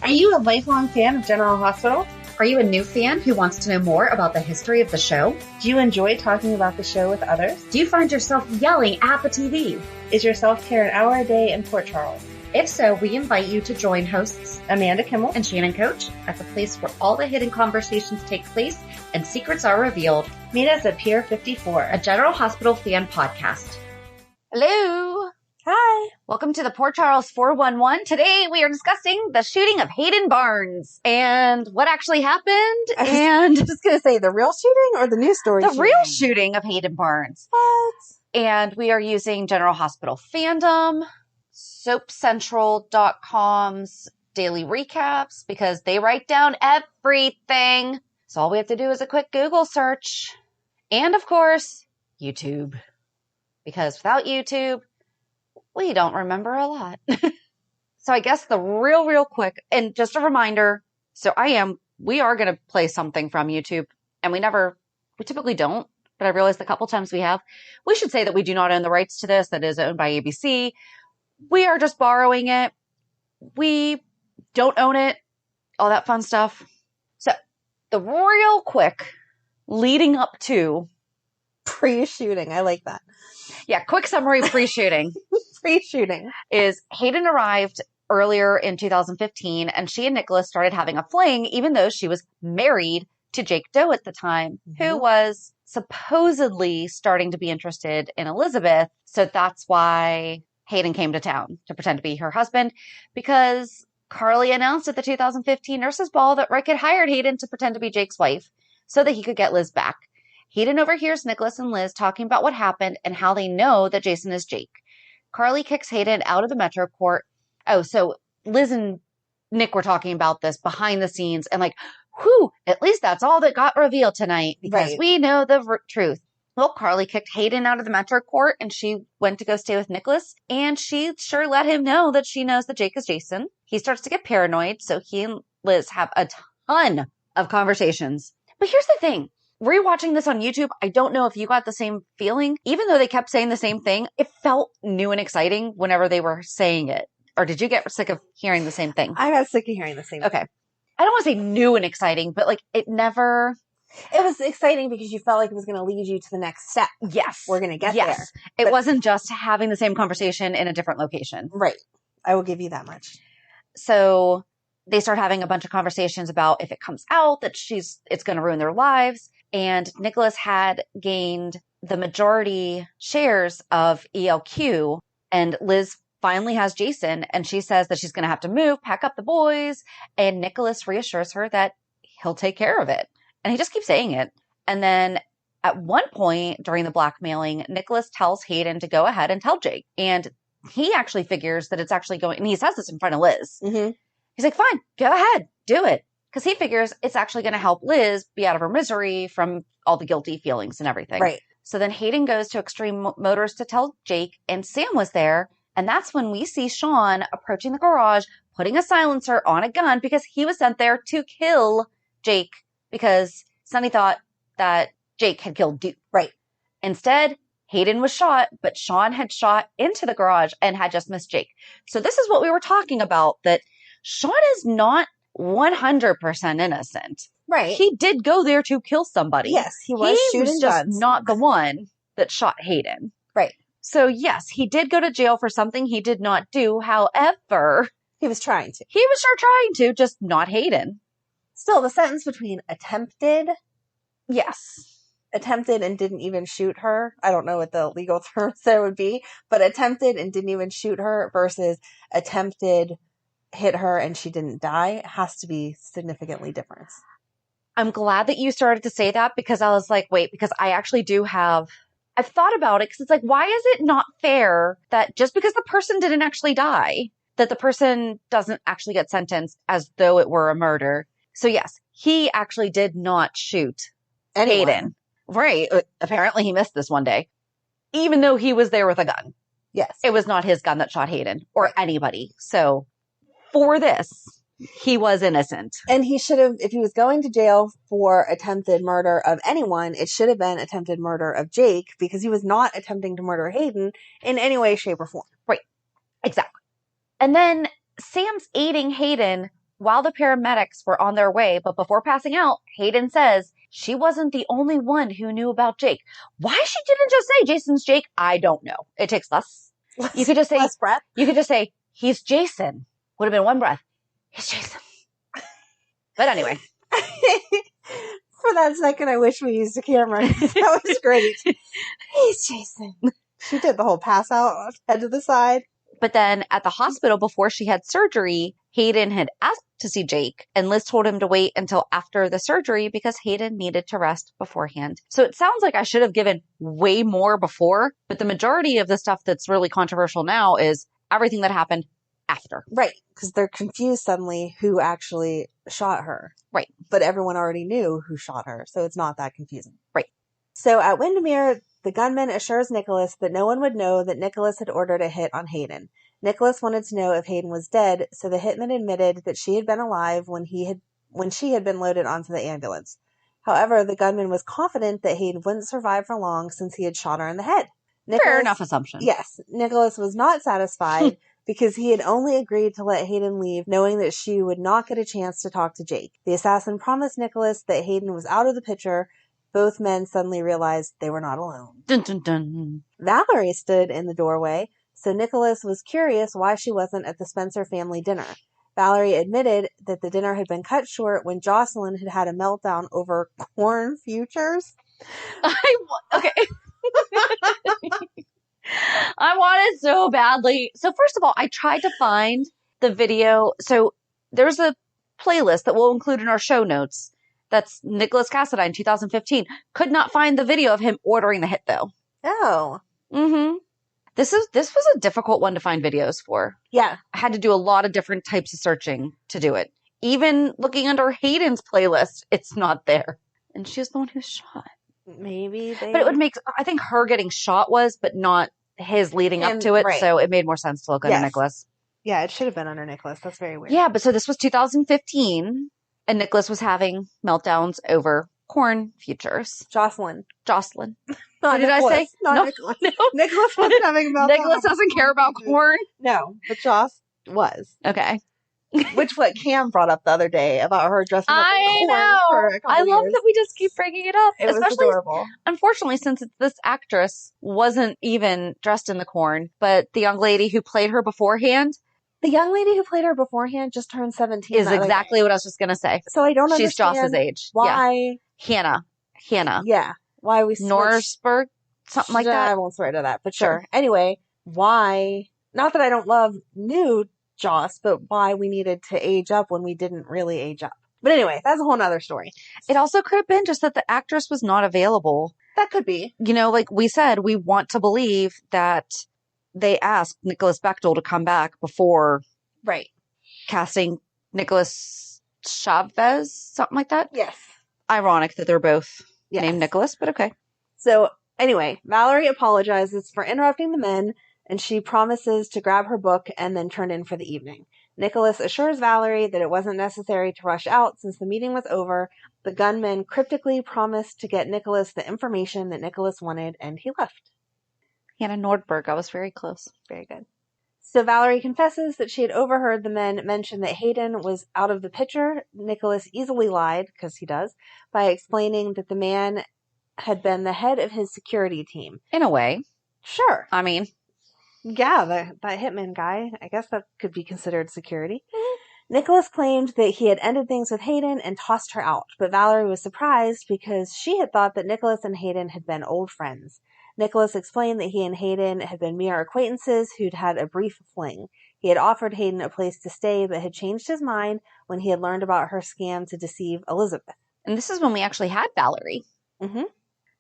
Are you a lifelong fan of General Hospital? Are you a new fan who wants to know more about the history of the show? Do you enjoy talking about the show with others? Do you find yourself yelling at the TV? Is your self-care an hour a day in Port Charles? If so, we invite you to join hosts Amanda Kimmel and Shannon Coach at the place where all the hidden conversations take place and secrets are revealed. Meet us at Pier 54, a General Hospital fan podcast. Hello. Hi. Welcome to the Port Charles 411. Today we are discussing the shooting of Hayden Barnes and what actually happened. I'm just going to say the real shooting or the news story? The real shooting of Hayden Barnes. What? And we are using General Hospital fandom, SoapCentral.com's daily recaps because they write down everything. So all we have to do is a quick Google search. And of course, YouTube. Because without YouTube, we don't remember a lot. So I guess the real quick, and just a reminder, we are going to play something from YouTube, and we typically don't, but I realized a couple times we have. We should say that we do not own the rights to this. That is owned by ABC. We are just borrowing it. We don't own it. All that fun stuff. So the real quick leading up to pre-shooting. I like that. Yeah, quick summary pre-shooting. Pre-shooting is Hayden arrived earlier in 2015 and she and Nicholas started having a fling even though she was married to Jake Doe at the time, who was supposedly starting to be interested in Elizabeth. So that's why Hayden came to town to pretend to be her husband, because Carly announced at the 2015 Nurses Ball that Rick had hired Hayden to pretend to be Jake's wife so that he could get Liz back. Hayden overhears Nicholas and Liz talking about what happened and how they know that Jason is Jake. Carly kicks Hayden out of the Metro Court. Oh, so Liz and Nick were talking about this behind the scenes and like, whew, at least that's all that got revealed tonight because we know the truth. Well, Carly kicked Hayden out of the Metro Court and she went to go stay with Nicholas, and she sure let him know that she knows that Jake is Jason. He starts to get paranoid, so he and Liz have a ton of conversations. But here's the thing. Rewatching this on YouTube, I don't know if you got the same feeling. Even though they kept saying the same thing, it felt new and exciting whenever they were saying it. Or did you get sick of hearing the same thing? I got sick of hearing the same thing. Okay. I don't want to say new and exciting, but like it was exciting because you felt like it was going to lead you to the next step. Yes. We're going to get there. It wasn't just having the same conversation in a different location. Right. I will give you that much. So they start having a bunch of conversations about if it comes out that it's going to ruin their lives. And Nicholas had gained the majority shares of ELQ, and Liz finally has Jason, and she says that she's going to have to move, pack up the boys, and Nicholas reassures her that he'll take care of it. And he just keeps saying it. And then at one point during the blackmailing, Nicholas tells Hayden to go ahead and tell Jake. And he actually figures that it's actually going, and he says this in front of Liz. Mm-hmm. He's like, fine, go ahead, do it. Because he figures it's actually going to help Liz be out of her misery from all the guilty feelings and everything. Right. So then Hayden goes to Extreme Motors to tell Jake, and Sam was there. And that's when we see Shawn approaching the garage, putting a silencer on a gun because he was sent there to kill Jake because Sonny thought that Jake had killed Duke. Right. Instead, Hayden was shot, but Shawn had shot into the garage and had just missed Jake. So this is what we were talking about, that Shawn is not 100% innocent. Right. He did go there to kill somebody. Yes, he was shooting just guns. not the one that shot Hayden. Right. So yes, he did go to jail for something he did not do. However, he was trying to. He was sure trying to, just not Hayden. Still, the sentence between attempted and didn't even shoot her. I don't know what the legal terms there would be, but attempted and didn't even shoot her versus attempted hit her and she didn't die has to be significantly different. I'm glad that you started to say that because I was like, wait, because I actually I've thought about it because it's like, why is it not fair that just because the person didn't actually die, that the person doesn't actually get sentenced as though it were a murder? So yes, he actually did not shoot Hayden. Right. Apparently he missed this one day, even though he was there with a gun. Yes. It was not his gun that shot Hayden or anybody. So for this, he was innocent. And he should have, if he was going to jail for attempted murder of anyone, it should have been attempted murder of Jake because he was not attempting to murder Hayden in any way, shape, or form. Right. Exactly. And then Sam's aiding Hayden while the paramedics were on their way, but before passing out, Hayden says she wasn't the only one who knew about Jake. Why she didn't just say Jason's Jake, I don't know. It takes less. You could just say, less breath. You could just say, he's Jason. Would have been one breath. He's Jason. But anyway. For that second, I wish we used a camera. That was great. He's Jason. She did the whole pass out, head to the side. But then at the hospital before she had surgery, Hayden had asked to see Jake, and Liz told him to wait until after the surgery because Hayden needed to rest beforehand. So it sounds like I should have given way more before, but the majority of the stuff that's really controversial now is everything that happened after. Right, because they're confused suddenly who actually shot her. Right. But everyone already knew who shot her, so it's not that confusing. Right. So at Windermere, the gunman assures Nicholas that no one would know that Nicholas had ordered a hit on Hayden. Nicholas wanted to know if Hayden was dead, so the hitman admitted that she had been alive when she had been loaded onto the ambulance. However, the gunman was confident that Hayden wouldn't survive for long since he had shot her in the head. Fair enough assumption. Yes. Nicholas was not satisfied because he had only agreed to let Hayden leave, knowing that she would not get a chance to talk to Jake. The assassin promised Nicholas that Hayden was out of the picture. Both men suddenly realized they were not alone. Dun, dun, dun. Valerie stood in the doorway, so Nicholas was curious why she wasn't at the Spencer family dinner. Valerie admitted that the dinner had been cut short when Jocelyn had had a meltdown over corn futures. Okay. I want it so badly. So first of all, I tried to find the video. So there's a playlist that we'll include in our show notes. That's Nicholas Cassadine, 2015. Could not find the video of him ordering the hit though. Oh. Mm-hmm. This was a difficult one to find videos for. Yeah. I had to do a lot of different types of searching to do it. Even looking under Hayden's playlist, it's not there. And she was the one who shot. Maybe they... But it would make, I think her getting shot was, but not his leading up to it. Right. So it made more sense to look under Nicholas. Yeah, it should have been under Nicholas. That's very weird. Yeah, but so this was 2015, and Nicholas was having meltdowns over corn futures. Jocelyn. What did Nicholas. I say? Not No. Nicholas. No. Nicholas wasn't having a meltdown. Nicholas doesn't care about corn. No, but Joss was. Okay. Which what Cam brought up the other day about her dressing up in corn for a couple I love years. that we just keep bringing it up. It was Especially, adorable. unfortunately, since this actress wasn't even dressed in the corn, but the young lady who played her beforehand. The young lady who played her beforehand just turned 17. Is exactly what I was just going to say. So I don't understand. She's Joss's age. Why? Yeah. Hannah. Yeah. Why we switched. Norsberg? Something like that. I won't swear to that, but sure. Anyway, why? Not that I don't love new Joss, but why we needed to age up when we didn't really age up. But anyway, that's a whole nother story. It also could have been just that the actress was not available. That could be. You know, like we said, we want to believe that they asked Nicholas Bechtel to come back before casting Nicholas Chavez, something like that. Yes. Ironic that they're both named Nicholas, but okay. So anyway, Valerie apologizes for interrupting the men, and she promises to grab her book and then turn in for the evening. Nicholas assures Valerie that it wasn't necessary to rush out since the meeting was over. The gunman cryptically promised to get Nicholas the information that Nicholas wanted, and he left. Hannah Nordberg, I was very close. Very good. So Valerie confesses that she had overheard the men mention that Hayden was out of the picture. Nicholas easily lied, because he does, by explaining that the man had been the head of his security team. In a way. Sure. I mean. Yeah, that hitman guy, I guess that could be considered security. Nicholas claimed that he had ended things with Hayden and tossed her out, but Valerie was surprised because she had thought that Nicholas and Hayden had been old friends. Nicholas explained that he and Hayden had been mere acquaintances who'd had a brief fling. He had offered Hayden a place to stay, but had changed his mind when he had learned about her scam to deceive Elizabeth. And this is when we actually had Valerie. Mm-hmm.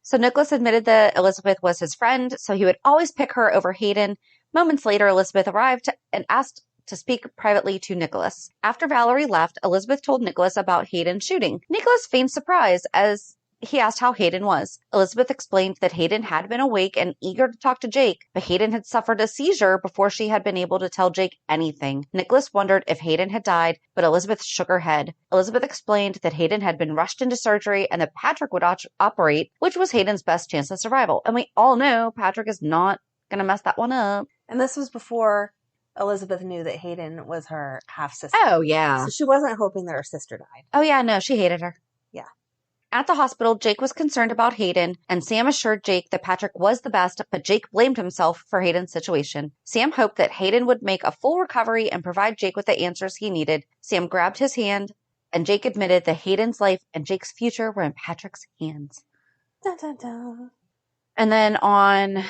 So Nicholas admitted that Elizabeth was his friend, so he would always pick her over Hayden. Moments later, Elizabeth arrived and asked to speak privately to Nicholas. After Valerie left, Elizabeth told Nicholas about Hayden shooting. Nicholas feigned surprise as he asked how Hayden was. Elizabeth explained that Hayden had been awake and eager to talk to Jake, but Hayden had suffered a seizure before she had been able to tell Jake anything. Nicholas wondered if Hayden had died, but Elizabeth shook her head. Elizabeth explained that Hayden had been rushed into surgery and that Patrick would operate, which was Hayden's best chance of survival. And we all know Patrick is not going to mess that one up. And this was before Elizabeth knew that Hayden was her half-sister. Oh, yeah. So she wasn't hoping that her sister died. Oh, yeah, no, she hated her. Yeah. At the hospital, Jake was concerned about Hayden, and Sam assured Jake that Patrick was the best, but Jake blamed himself for Hayden's situation. Sam hoped that Hayden would make a full recovery and provide Jake with the answers he needed. Sam grabbed his hand, and Jake admitted that Hayden's life and Jake's future were in Patrick's hands. Dun, dun, dun. And then on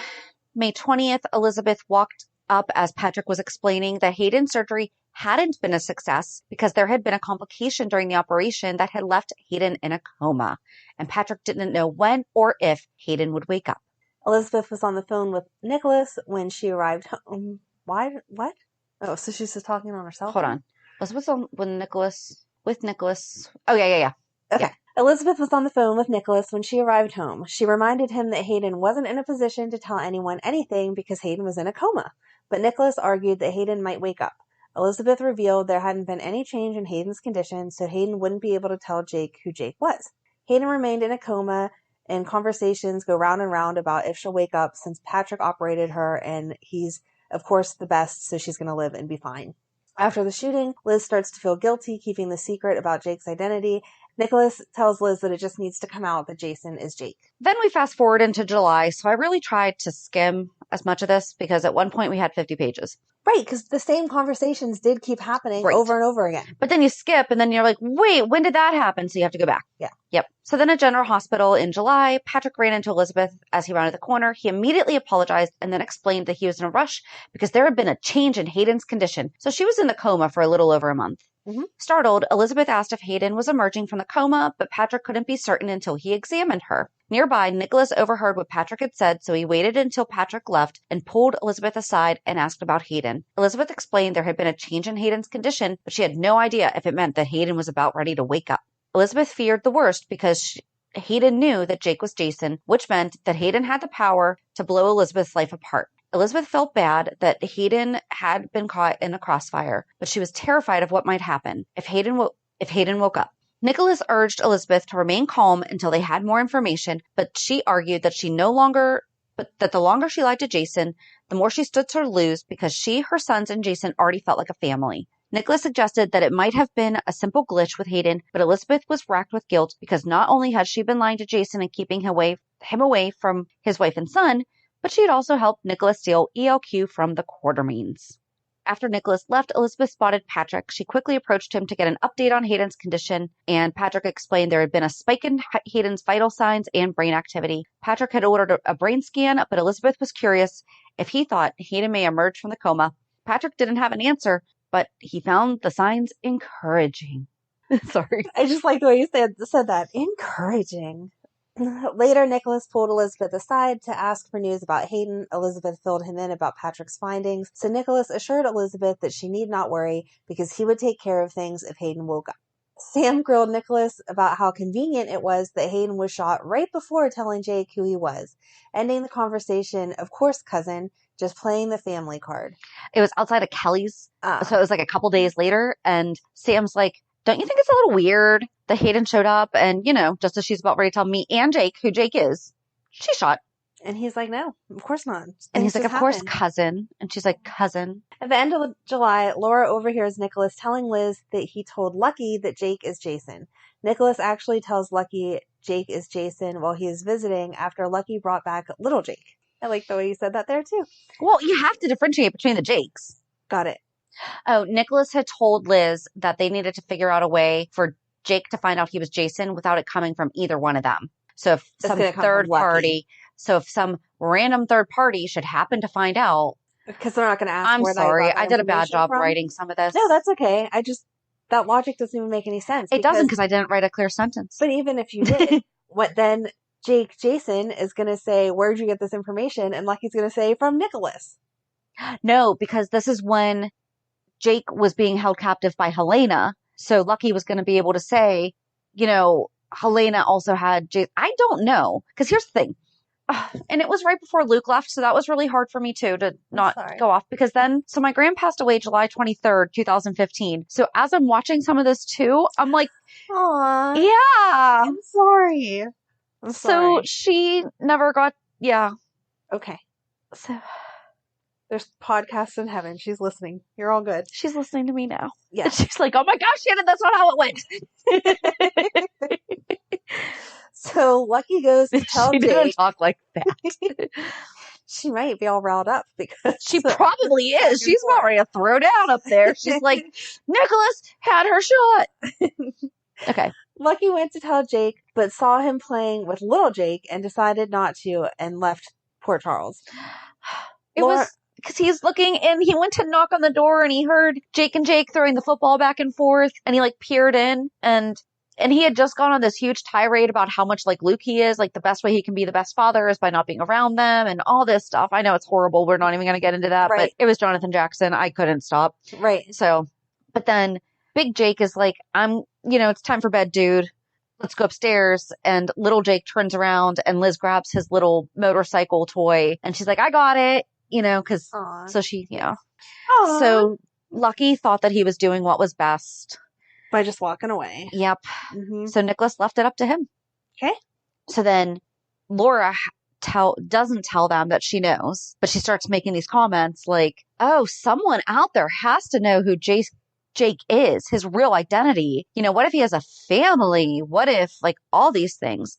May 20th, Elizabeth walked up as Patrick was explaining that Hayden's surgery hadn't been a success because there had been a complication during the operation that had left Hayden in a coma, and Patrick didn't know when or if Hayden would wake up. Elizabeth was on the phone with Nicholas when she arrived home. Why? What? Oh, so she's just talking on herself? Hold on. Elizabeth was on with Nicholas. Oh, yeah. Okay. Yeah. Elizabeth was on the phone with Nicholas when she arrived home. She reminded him that Hayden wasn't in a position to tell anyone anything because Hayden was in a coma, but Nicholas argued that Hayden might wake up. Elizabeth revealed there hadn't been any change in Hayden's condition, so Hayden wouldn't be able to tell Jake who Jake was. Hayden remained in a coma, and conversations go round and round about if she'll wake up since Patrick operated her, and he's, of course, the best, so she's going to live and be fine. After the shooting, Liz starts to feel guilty keeping the secret about Jake's identity. Nicholas tells Liz that it just needs to come out that Jason is Jake. Then we fast forward into July, so I really tried to skim as much of this because at one point we had 50 pages. Right, because the same conversations did keep happening over and over again. But then you skip, and then you're like, wait, when did that happen? So you have to go back. Yeah. Yep. So then at General Hospital in July, Patrick ran into Elizabeth as he rounded the corner. He immediately apologized and then explained that he was in a rush because there had been a change in Hayden's condition. So she was in the coma for a little over a month. Mm-hmm. Startled, Elizabeth asked if Hayden was emerging from the coma, but Patrick couldn't be certain until he examined her. Nearby, Nicholas overheard what Patrick had said, so he waited until Patrick left and pulled Elizabeth aside and asked about Hayden. Elizabeth explained there had been a change in Hayden's condition, but she had no idea if it meant that Hayden was about ready to wake up. Elizabeth feared the worst because Hayden knew that Jake was Jason, which meant that Hayden had the power to blow Elizabeth's life apart. Elizabeth felt bad that Hayden had been caught in a crossfire, but she was terrified of what might happen if Hayden woke up. Nicholas urged Elizabeth to remain calm until they had more information, but she argued that the longer she lied to Jason, the more she stood to lose because she, her sons, and Jason already felt like a family. Nicholas suggested that it might have been a simple glitch with Hayden, but Elizabeth was racked with guilt because not only had she been lying to Jason and keeping him away from his wife and son, but she had also helped Nicholas steal ELQ from the Quartermaines. After Nicholas left, Elizabeth spotted Patrick. She quickly approached him to get an update on Hayden's condition, and Patrick explained there had been a spike in Hayden's vital signs and brain activity. Patrick had ordered a brain scan, but Elizabeth was curious if he thought Hayden may emerge from the coma. Patrick didn't have an answer, but he found the signs encouraging. Sorry. I just like the way you said that. Encouraging. Later, Nicholas pulled Elizabeth aside to ask for news about Hayden. Elizabeth filled him in about Patrick's findings, so Nicholas assured Elizabeth that she need not worry because he would take care of things if Hayden woke up. Sam grilled Nicholas about how convenient it was that Hayden was shot right before telling Jake who he was, ending the conversation, of course, cousin, just playing the family card. It was outside of Kelly's, so it was like a couple days later, and Sam's like, don't you think it's a little weird that Hayden showed up and, just as she's about ready to tell me and Jake who Jake is, she's shot. And he's like, no, of course not. And he's like, of course, cousin. And she's like, cousin. At the end of July, Laura overhears Nicholas telling Liz that he told Lucky that Jake is Jason. Nicholas actually tells Lucky Jake is Jason while he is visiting after Lucky brought back little Jake. I like the way you said that there, too. Well, you have to differentiate between the Jakes. Got it. Oh, Nicholas had told Liz that they needed to figure out a way for Jake to find out he was Jason without it coming from either one of them. So if some random third party should happen to find out. Because they're not going to ask. I'm sorry. I did a bad job writing some of this. No, that's okay. That logic doesn't even make any sense. It doesn't because I didn't write a clear sentence. But even if you did, what then Jason is going to say, where'd you get this information? And Lucky's going to say, from Nicholas. No, because this is when Jake was being held captive by Helena. So Lucky was going to be able to say, Helena also had Jake. I don't know. Because here's the thing. And it was right before Luke left. So that was really hard for me too, to not go off because so my grand passed away July 23rd, 2015. So as I'm watching some of this too, I'm like, aw, yeah, I'm sorry. So she never got, yeah. Okay. So There's podcasts in heaven. She's listening. You're all good. She's listening to me now. Yeah. And she's like, oh my gosh, Shannon, that's not how it went. So Lucky goes to tell She Jake. didn't talk like that. She might be all riled up because She probably is. She's about ready to throw down up there. She's like, Nicholas had her shot. Okay. Lucky went to tell Jake, but saw him playing with little Jake and decided not to and left Port Charles. It was because he's looking and he went to knock on the door and he heard Jake and Jake throwing the football back and forth and he like peered in and he had just gone on this huge tirade about how much like Luke he is, like the best way he can be the best father is by not being around them and all this stuff. I know it's horrible. We're not even going to get into that, Right. but it was Jonathan Jackson. I couldn't stop. Right. So, but then Big Jake is like, it's time for bed, dude. Let's go upstairs. And little Jake turns around and Liz grabs his little motorcycle toy and she's like, I got it, cause Aww. so she, Aww. So Lucky thought that he was doing what was best. By just walking away. Yep. Mm-hmm. So Nicholas left it up to him. Okay. So then Laura doesn't tell them that she knows, but she starts making these comments like, oh, someone out there has to know who Jake is, his real identity. What if he has a family? What if like all these things?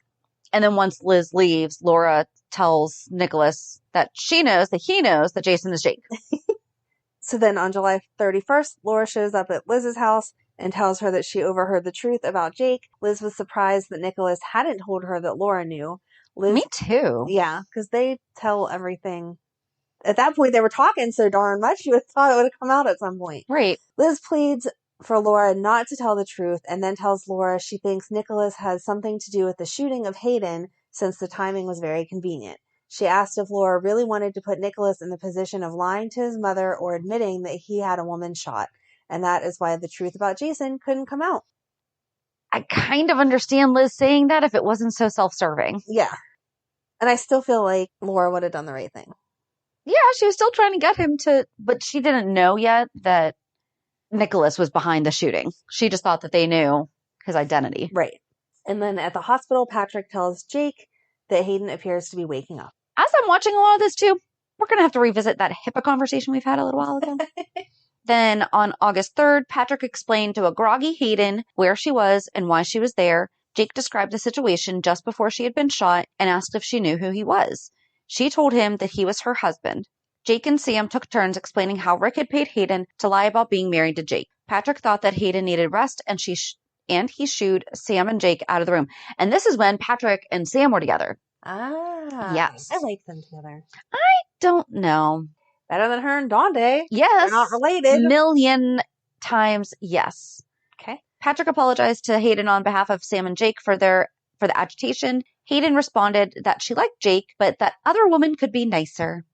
And then once Liz leaves, Laura tells Nicholas that she knows that he knows that Jason is Jake. So then on July 31st, Laura shows up at Liz's house and tells her that she overheard the truth about Jake. Liz was surprised that Nicholas hadn't told her that Laura knew. Liz, Me too. Yeah, because they tell everything. At that point, they were talking so darn much, you would have thought it would have come out at some point. Right. Liz pleads for Laura not to tell the truth and then tells Laura she thinks Nicholas has something to do with the shooting of Hayden since the timing was very convenient. She asked if Laura really wanted to put Nicholas in the position of lying to his mother or admitting that he had a woman shot. And that is why the truth about Jason couldn't come out. I kind of understand Liz saying that if it wasn't so self-serving. Yeah. And I still feel like Laura would have done the right thing. Yeah, she was still trying to get him to, but she didn't know yet that Nicholas was behind the shooting. She just thought that they knew his identity. Right. And then at the hospital, Patrick tells Jake that Hayden appears to be waking up. As I'm watching a lot of this too, we're going to have to revisit that HIPAA conversation we've had a little while ago. Then on August 3rd, Patrick explained to a groggy Hayden where she was and why she was there. Jake described the situation just before she had been shot and asked if she knew who he was. She told him that he was her husband. Jake and Sam took turns explaining how Rick had paid Hayden to lie about being married to Jake. Patrick thought that Hayden needed rest and he shooed Sam and Jake out of the room. And this is when Patrick and Sam were together. Ah. Yes. I like them together. I don't know. Better than her and Donde. Yes. They're not related. Million times yes. Okay. Patrick apologized to Hayden on behalf of Sam and Jake for the agitation. Hayden responded that she liked Jake, but that other women could be nicer.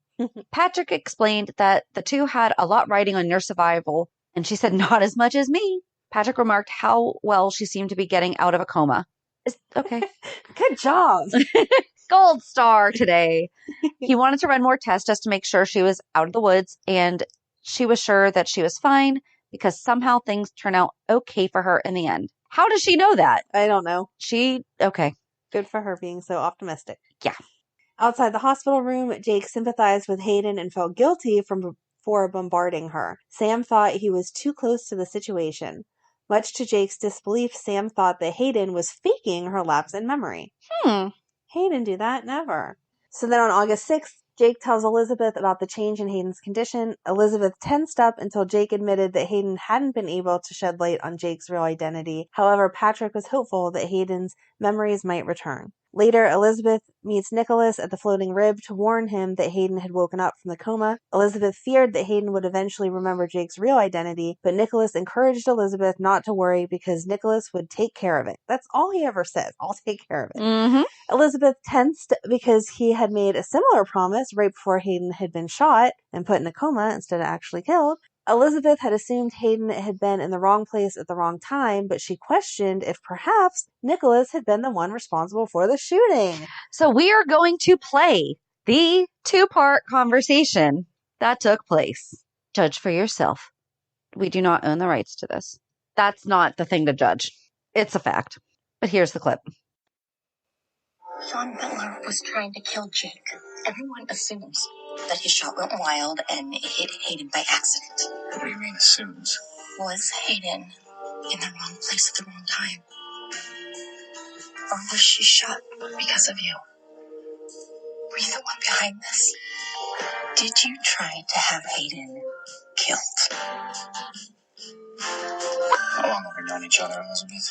Patrick explained that the two had a lot riding on your survival, and she said, not as much as me. Patrick remarked how well she seemed to be getting out of a coma. Okay. Good job. Gold star today. He wanted to run more tests just to make sure she was out of the woods, and she was sure that she was fine because somehow things turned out okay for her in the end. How does she know that? I don't know. Okay. Good for her being so optimistic. Yeah. Outside the hospital room, Jake sympathized with Hayden and felt guilty for bombarding her. Sam thought he was too close to the situation. Much to Jake's disbelief, Sam thought that Hayden was faking her lapse in memory. Hayden do that? Never. So then on August 6th, Jake tells Elizabeth about the change in Hayden's condition. Elizabeth tensed up until Jake admitted that Hayden hadn't been able to shed light on Jake's real identity. However, Patrick was hopeful that Hayden's memories might return. Later, Elizabeth meets Nicholas at the floating rib to warn him that Hayden had woken up from the coma. Elizabeth feared that Hayden would eventually remember Jake's real identity, but Nicholas encouraged Elizabeth not to worry because Nicholas would take care of it. That's all he ever says. I'll take care of it. Mm-hmm. Elizabeth tensed because he had made a similar promise right before Hayden had been shot and put in a coma instead of actually killed. Elizabeth had assumed Hayden had been in the wrong place at the wrong time, but she questioned if perhaps Nicholas had been the one responsible for the shooting. So we are going to play the two-part conversation that took place. Judge for yourself. We do not own the rights to this. That's not the thing to judge. It's a fact. But here's the clip. Shawn Butler was trying to kill Jake. Everyone assumes that his shot went wild and hit Hayden by accident. What do you mean, assumes? Was Hayden in the wrong place at the wrong time? Or was she shot because of you? Were you the one behind this? Did you try to have Hayden killed? How long have we known each other, Elizabeth?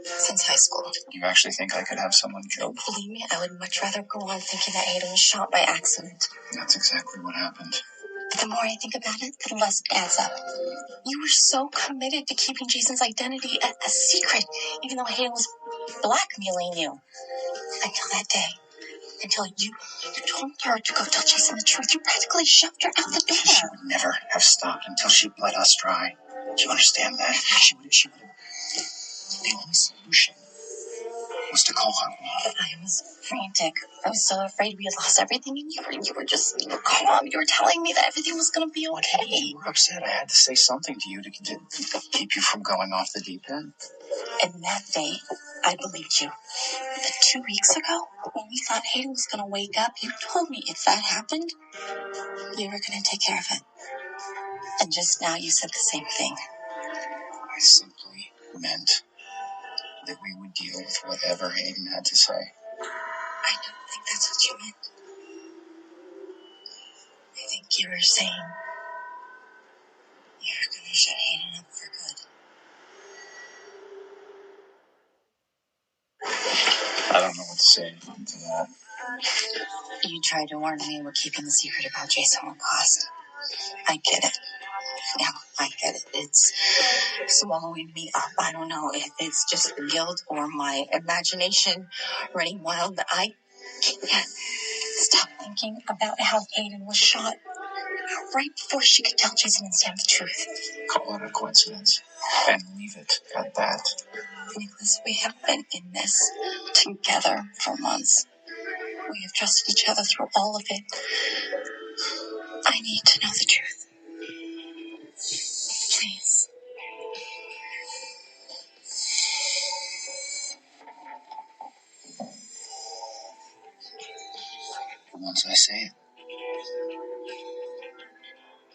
Since high school. You actually think I could have someone killed? Believe me, I would much rather go on thinking that Hayden was shot by accident. That's exactly what happened. But the more I think about it, the less it adds up. You were so committed to keeping Jason's identity a secret, even though Hayden was blackmailing you. Until that day. Until you told her to go tell Jason the truth. You practically shoved her out the door. She would never have stopped until she bled us dry. Do you understand that? She would have. The only solution was to call her. I was frantic. I was so afraid we had lost everything, and you were just calm. You were telling me that everything was going to be okay. You were upset. I had to say something to you to keep you from going off the deep end. And that day, I believed you. But 2 weeks ago, when we thought Hayden was going to wake up, you told me if that happened, you were going to take care of it. And just now, you said the same thing. I simply meant that we would deal with whatever Hayden had to say. I don't think that's what you meant. I think you were saying you were going to shut Hayden up for good. I don't know what to say to that. You tried to warn me we're keeping the secret about Jason would cost. I get it. Yeah, I get it. It's swallowing me up. I don't know if it's just the guilt or my imagination running wild, but I can't stop thinking about how Hayden was shot right before she could tell Jason and Sam the truth. Call it a coincidence and leave it at that. Nicholas, we have been in this together for months. We have trusted each other through all of it. I need to know the truth. Please. Once I say it,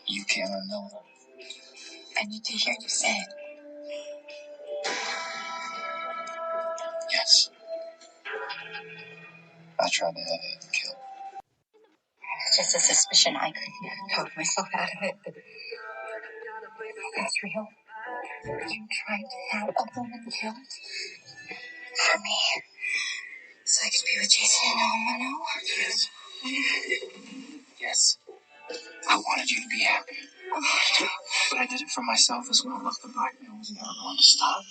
you can't unknow it. I need to hear you say it. Yes. I tried to have Hayden killed. It's just a suspicion. I couldn't talk myself out of it, but it's real. You tried to have a woman killed for me, so I could be with Jason and no one would know. Yes. Yes. I wanted you to be happy. But I did it for myself as well. Look, the blackmail was never going to stop.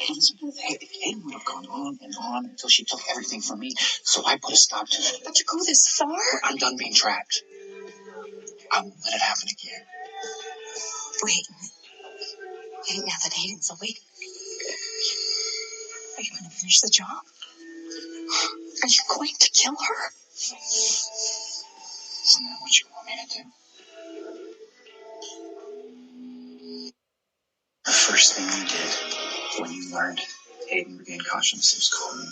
Elizabeth, Hayden would have gone on and on until she took everything from me, so I put a stop to it. But to go this far? I'm done being trapped. I won't let it happen again. Wait. Now that Hayden's awake, are you going to finish the job? Are you going to kill her? Isn't that what you want me to do? The first thing you did when you learned Hayden regained consciousness was call me.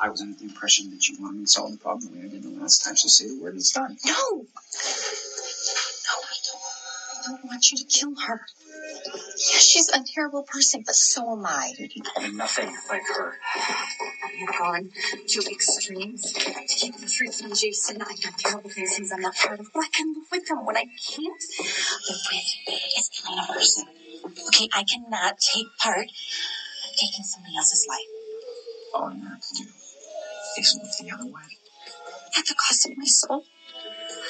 I was under the impression that you wanted me to solve the problem the way I did the last time, so say the word and it's done. No! No, I don't want you to kill her. Yes, she's a terrible person, but so am I. I'm nothing like her. I've gone to extremes to keep the truth from Jason. I've done terrible things I'm not proud of, but I can live with them. What I can't live with is killing a person. Okay, I cannot take part taking somebody else's life. All you have to do is look the other way. At the cost of my soul.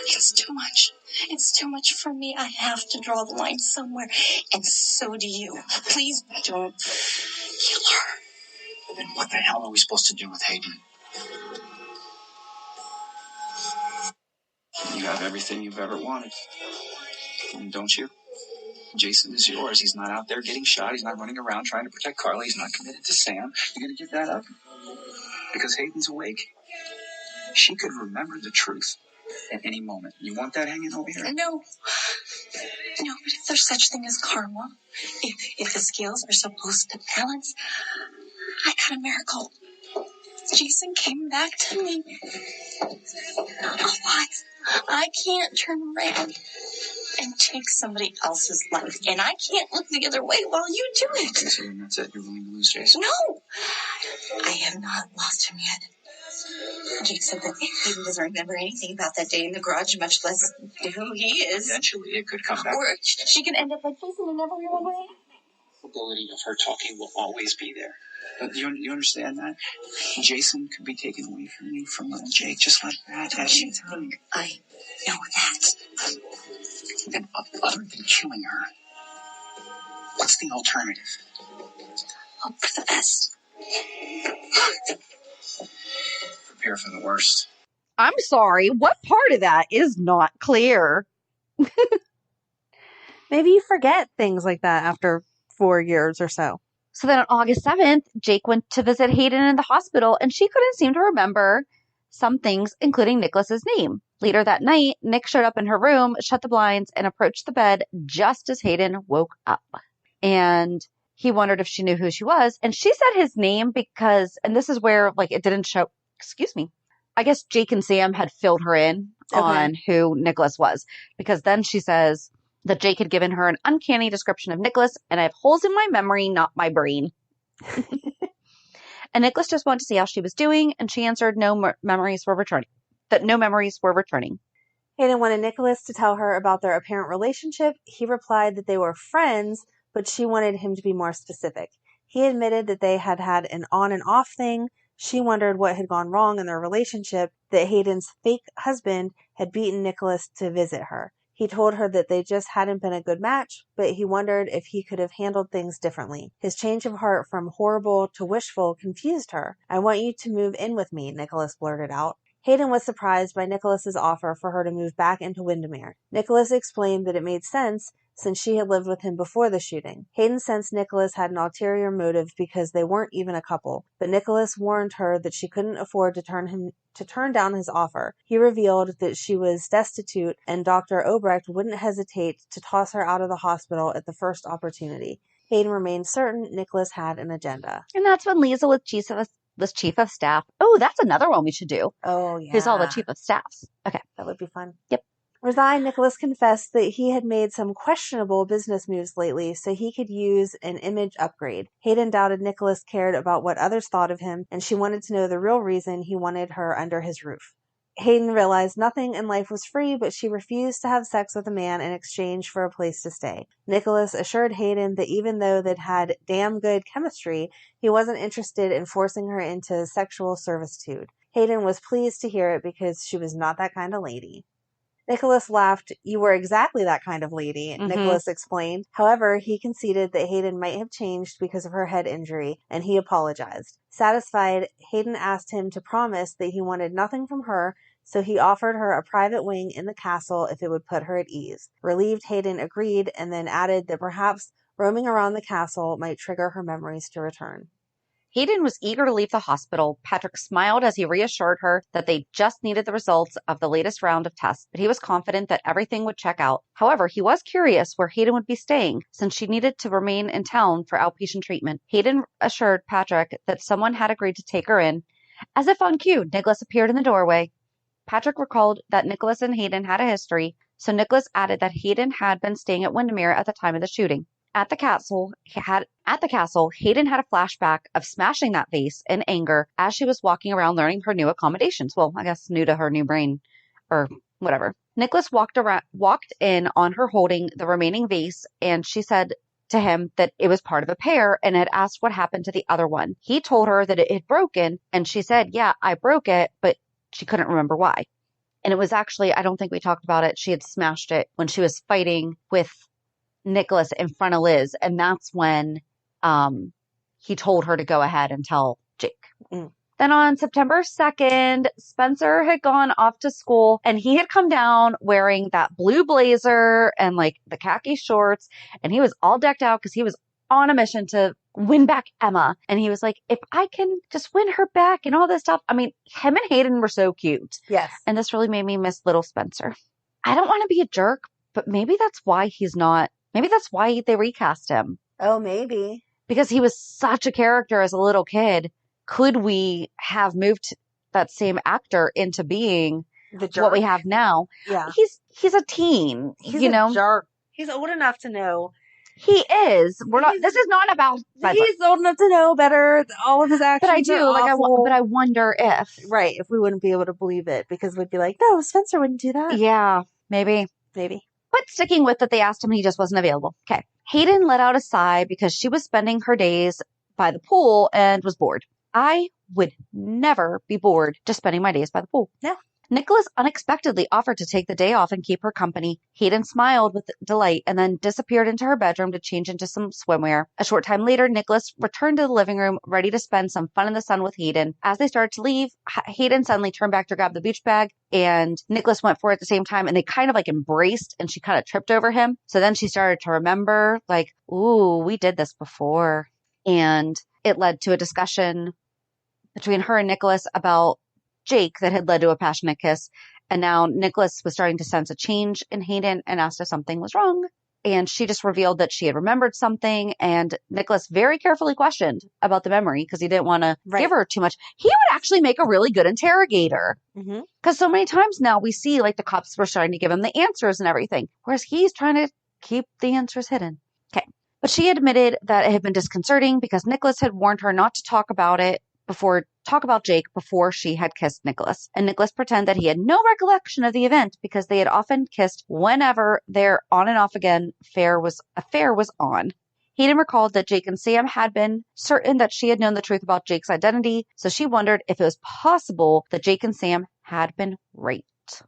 It's too much. It's too much for me. I have to draw the line somewhere. And so do you. Please don't kill her. Then what the hell are we supposed to do with Hayden? You have everything you've ever wanted. Don't you? Jason is yours. He's not out there getting shot. He's not running around trying to protect Carly. He's not committed to Sam. You're going to give that up? Because Hayden's awake. She could remember the truth at any moment. You want that hanging over here? No, but if there's such thing as karma, if the scales are supposed to balance, I got a miracle. Jason came back to me. What? I can't turn around and take somebody else's life, and I can't look the other way while you do it. Okay, so that's it. You're willing to lose Jason? No! I have not lost him yet. Jake said that Hayden doesn't remember anything about that day in the garage, much less who he is. Eventually, it could come back. Or she can end up like Jason and never remember anything. The ability of her talking will always be there. But you understand that? Jason could be taken away from you from little Jake just like that at any time. I know that. Then, other than killing her, what's the alternative? Hope for the best. Prepare for the worst. I'm sorry. What part of that is not clear? Maybe you forget things like that after 4 years or so. So then on August 7th, Jake went to visit Hayden in the hospital, and she couldn't seem to remember some things, including Nicholas's name. Later that night, Nick showed up in her room, shut the blinds, and approached the bed just as Hayden woke up. And he wondered if she knew who she was. And she said his name because, and this is where like it didn't show, excuse me, I guess Jake and Sam had filled her in on who Nicholas was. Because then she says that Jake had given her an uncanny description of Nicholas, and I have holes in my memory, not my brain. And Nicholas just wanted to see how she was doing, and she answered no memories were returning. Hayden wanted Nicholas to tell her about their apparent relationship. He replied that they were friends, but she wanted him to be more specific. He admitted that they had had an on and off thing. She wondered what had gone wrong in their relationship, that Hayden's fake husband had beaten Nicholas to visit her. He told her that they just hadn't been a good match, but he wondered if he could have handled things differently. His change of heart from horrible to wishful confused her. I want you to move in with me, Nicholas blurted out. Hayden was surprised by Nicholas's offer for her to move back into Windermere. Nicholas explained that it made sense since she had lived with him before the shooting. Hayden sensed Nicholas had an ulterior motive because they weren't even a couple, but Nicholas warned her that she couldn't afford to turn down his offer. He revealed that she was destitute and Dr. Obrecht wouldn't hesitate to toss her out of the hospital at the first opportunity. Hayden remained certain Nicholas had an agenda. And that's when Lisa was chief of staff. Oh, that's another one we should do. Oh, yeah. Who's all the chief of staffs. Okay. That would be fun. Yep. Resigned, Nicholas confessed that he had made some questionable business moves lately so he could use an image upgrade. Hayden doubted Nicholas cared about what others thought of him, and she wanted to know the real reason he wanted her under his roof. Hayden realized nothing in life was free, but she refused to have sex with a man in exchange for a place to stay. Nicholas assured Hayden that even though they'd had damn good chemistry, he wasn't interested in forcing her into sexual servitude. Hayden was pleased to hear it because she was not that kind of lady. Nicholas laughed. You were exactly that kind of lady, Nicholas explained. However, he conceded that Hayden might have changed because of her head injury, and he apologized. Satisfied, Hayden asked him to promise that he wanted nothing from her, so he offered her a private wing in the castle if it would put her at ease. Relieved, Hayden agreed, and then added that perhaps roaming around the castle might trigger her memories to return. Hayden was eager to leave the hospital. Patrick smiled as he reassured her that they just needed the results of the latest round of tests, but he was confident that everything would check out. However, he was curious where Hayden would be staying, since she needed to remain in town for outpatient treatment. Hayden assured Patrick that someone had agreed to take her in. As if on cue, Nicholas appeared in the doorway. Patrick recalled that Nicholas and Hayden had a history, so Nicholas added that Hayden had been staying at Windermere at the time of the shooting. At the castle, Hayden had a flashback of smashing that vase in anger as she was walking around learning her new accommodations. Well, I guess new to her new brain, or whatever. Nicholas walked in on her holding the remaining vase, and she said to him that it was part of a pair and had asked what happened to the other one. He told her that it had broken, and she said, yeah, I broke it, but she couldn't remember why. And it was actually, I don't think we talked about it, she had smashed it when she was fighting with Nicholas in front of Liz, and that's when he told her to go ahead and tell Jake. Then on September 2nd, Spencer had gone off to school, and he had come down wearing that blue blazer and like the khaki shorts, and he was all decked out because he was on a mission to win back Emma. And he was like, if I can just win her back and all this stuff. I mean, him and Hayden were so cute. Yes. And this really made me miss little Spencer. I don't want to be a jerk, but maybe that's why maybe that's why they recast him. Oh, maybe. Because he was such a character as a little kid. Could we have moved that same actor into being The jerk. what we have now. Yeah. He's a teen, He's you a know. jerk. He's old enough to know. He is. This is not about. He's old enough to know better. All of his actions But I do are awful. but I wonder if. Right, if we wouldn't be able to believe it because we'd be like, no, Spencer wouldn't do that. Yeah, maybe. But sticking with it, they asked him and he just wasn't available. Okay. Hayden let out a sigh because she was spending her days by the pool and was bored. I would never be bored just spending my days by the pool. No. Nicholas unexpectedly offered to take the day off and keep her company. Hayden smiled with delight and then disappeared into her bedroom to change into some swimwear. A short time later, Nicholas returned to the living room, ready to spend some fun in the sun with Hayden. As they started to leave, Hayden suddenly turned back to grab the beach bag, and Nicholas went for it at the same time, and they kind of like embraced, and she kind of tripped over him. So then she started to remember, like, ooh, we did this before. And it led to a discussion between her and Nicholas about Jake that had led to a passionate kiss. And now Nicholas was starting to sense a change in Hayden and asked if something was wrong. And she just revealed that she had remembered something. And Nicholas very carefully questioned about the memory because he didn't want to give her too much. He would actually make a really good interrogator. Because so many times now we see like the cops were starting to give him the answers and everything. Whereas he's trying to keep the answers hidden. Okay. But she admitted that it had been disconcerting because Nicholas had warned her not to talk about Jake before she had kissed Nicholas. And Nicholas pretended that he had no recollection of the event because they had often kissed whenever their on and off again affair was on. Hayden recalled that Jake and Sam had been certain that she had known the truth about Jake's identity, so she wondered if it was possible that Jake and Sam had been raped.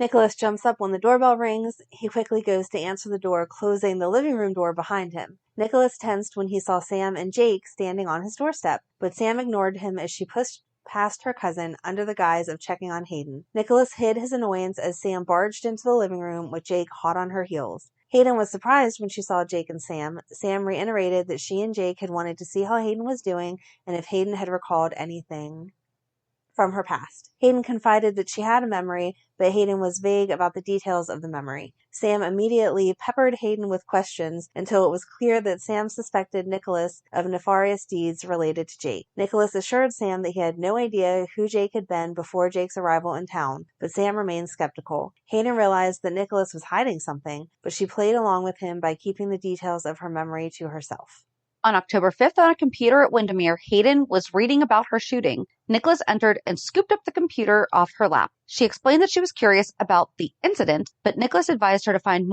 Nicholas jumps up when the doorbell rings. He quickly goes to answer the door, closing the living room door behind him. Nicholas tensed when he saw Sam and Jake standing on his doorstep, but Sam ignored him as she pushed past her cousin under the guise of checking on Hayden. Nicholas hid his annoyance as Sam barged into the living room with Jake hot on her heels. Hayden was surprised when she saw Jake and Sam. Sam reiterated that she and Jake had wanted to see how Hayden was doing and if Hayden had recalled anything from her past. Hayden confided that she had a memory, but Hayden was vague about the details of the memory. Sam immediately peppered Hayden with questions until it was clear that Sam suspected Nicholas of nefarious deeds related to Jake. Nicholas assured Sam that he had no idea who Jake had been before Jake's arrival in town, but Sam remained skeptical. Hayden realized that Nicholas was hiding something, but she played along with him by keeping the details of her memory to herself. On October 5th, on a computer at Windermere, Hayden was reading about her shooting. Nicholas entered and scooped up the computer off her lap. She explained that she was curious about the incident, but Nicholas advised her to find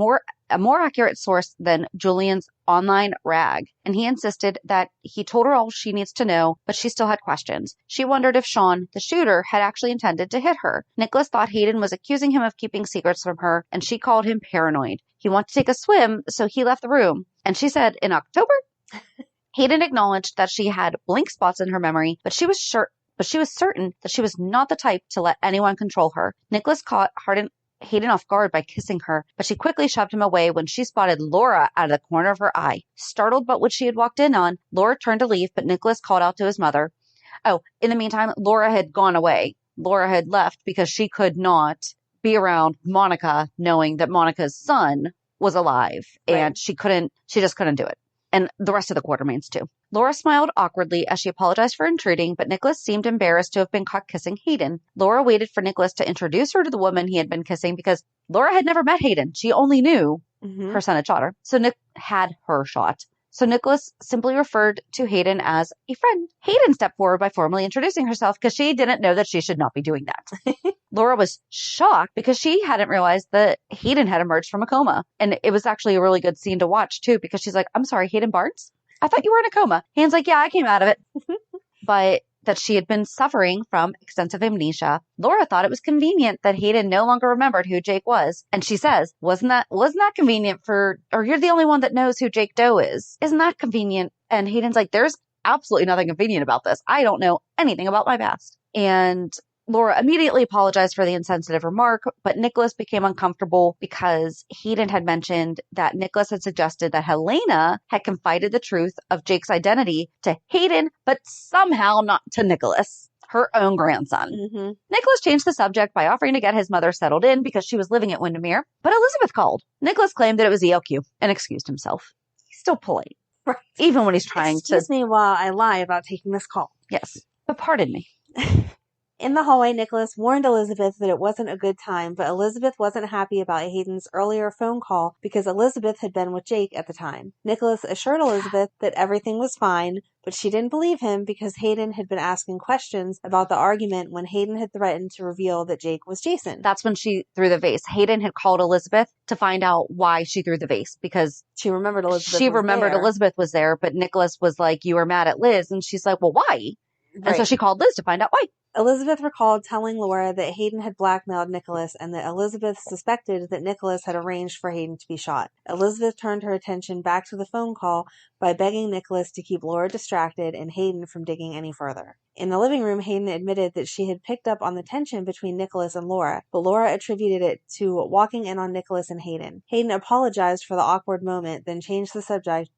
a more accurate source than Julian's online rag, and he insisted that he told her all she needs to know, but she still had questions. She wondered if Shawn, the shooter, had actually intended to hit her. Nicholas thought Hayden was accusing him of keeping secrets from her, and she called him paranoid. He wanted to take a swim, so he left the room, and she said, in October? Hayden acknowledged that she had blank spots in her memory, but she was certain that she was not the type to let anyone control her. Nicholas caught Hayden off guard by kissing her, but she quickly shoved him away when she spotted Laura out of the corner of her eye. Startled by what she had walked in on, Laura turned to leave, but Nicholas called out to his mother. Oh, in the meantime, Laura had gone away. Laura had left because she could not be around Monica knowing that Monica's son was alive, and she just couldn't do it. And the rest of the Quartermains too. Laura smiled awkwardly as she apologized for intruding, but Nicholas seemed embarrassed to have been caught kissing Hayden. Laura waited for Nicholas to introduce her to the woman he had been kissing because Laura had never met Hayden. She only knew her son had shot her. So Nick had her shot. So Nicholas simply referred to Hayden as a friend. Hayden stepped forward by formally introducing herself because she didn't know that she should not be doing that. Laura was shocked because she hadn't realized that Hayden had emerged from a coma. And it was actually a really good scene to watch too, because she's like, I'm sorry, Hayden Barnes? I thought you were in a coma. Hayden's like, yeah, I came out of it. But that she had been suffering from extensive amnesia. Laura thought it was convenient that Hayden no longer remembered who Jake was. And she says, wasn't that convenient or you're the only one that knows who Jake Doe is. Isn't that convenient? And Hayden's like, there's absolutely nothing convenient about this. I don't know anything about my past. And Laura immediately apologized for the insensitive remark, but Nicholas became uncomfortable because Hayden had mentioned that Nicholas had suggested that Helena had confided the truth of Jake's identity to Hayden, but somehow not to Nicholas, her own grandson. Nicholas changed the subject by offering to get his mother settled in because she was living at Windermere, but Elizabeth called. Nicholas claimed that it was ELQ and excused himself. He's still polite, even when he's trying Excuse me while I lie about taking this call. Yes, but pardon me. In the hallway, Nicholas warned Elizabeth that it wasn't a good time, but Elizabeth wasn't happy about Hayden's earlier phone call because Elizabeth had been with Jake at the time. Nicholas assured Elizabeth that everything was fine, but she didn't believe him because Hayden had been asking questions about the argument when Hayden had threatened to reveal that Jake was Jason. That's when she threw the vase. Hayden had called Elizabeth to find out why she threw the vase because She remembered Elizabeth Elizabeth was there, but Nicholas was like, you were mad at Liz. And she's like, well, why? And so she called Liz to find out why. Elizabeth recalled telling Laura that Hayden had blackmailed Nicholas and that Elizabeth suspected that Nicholas had arranged for Hayden to be shot. Elizabeth turned her attention back to the phone call by begging Nicholas to keep Laura distracted and Hayden from digging any further. In the living room, Hayden admitted that she had picked up on the tension between Nicholas and Laura, but Laura attributed it to walking in on Nicholas and Hayden. Hayden apologized for the awkward moment, then changed the subject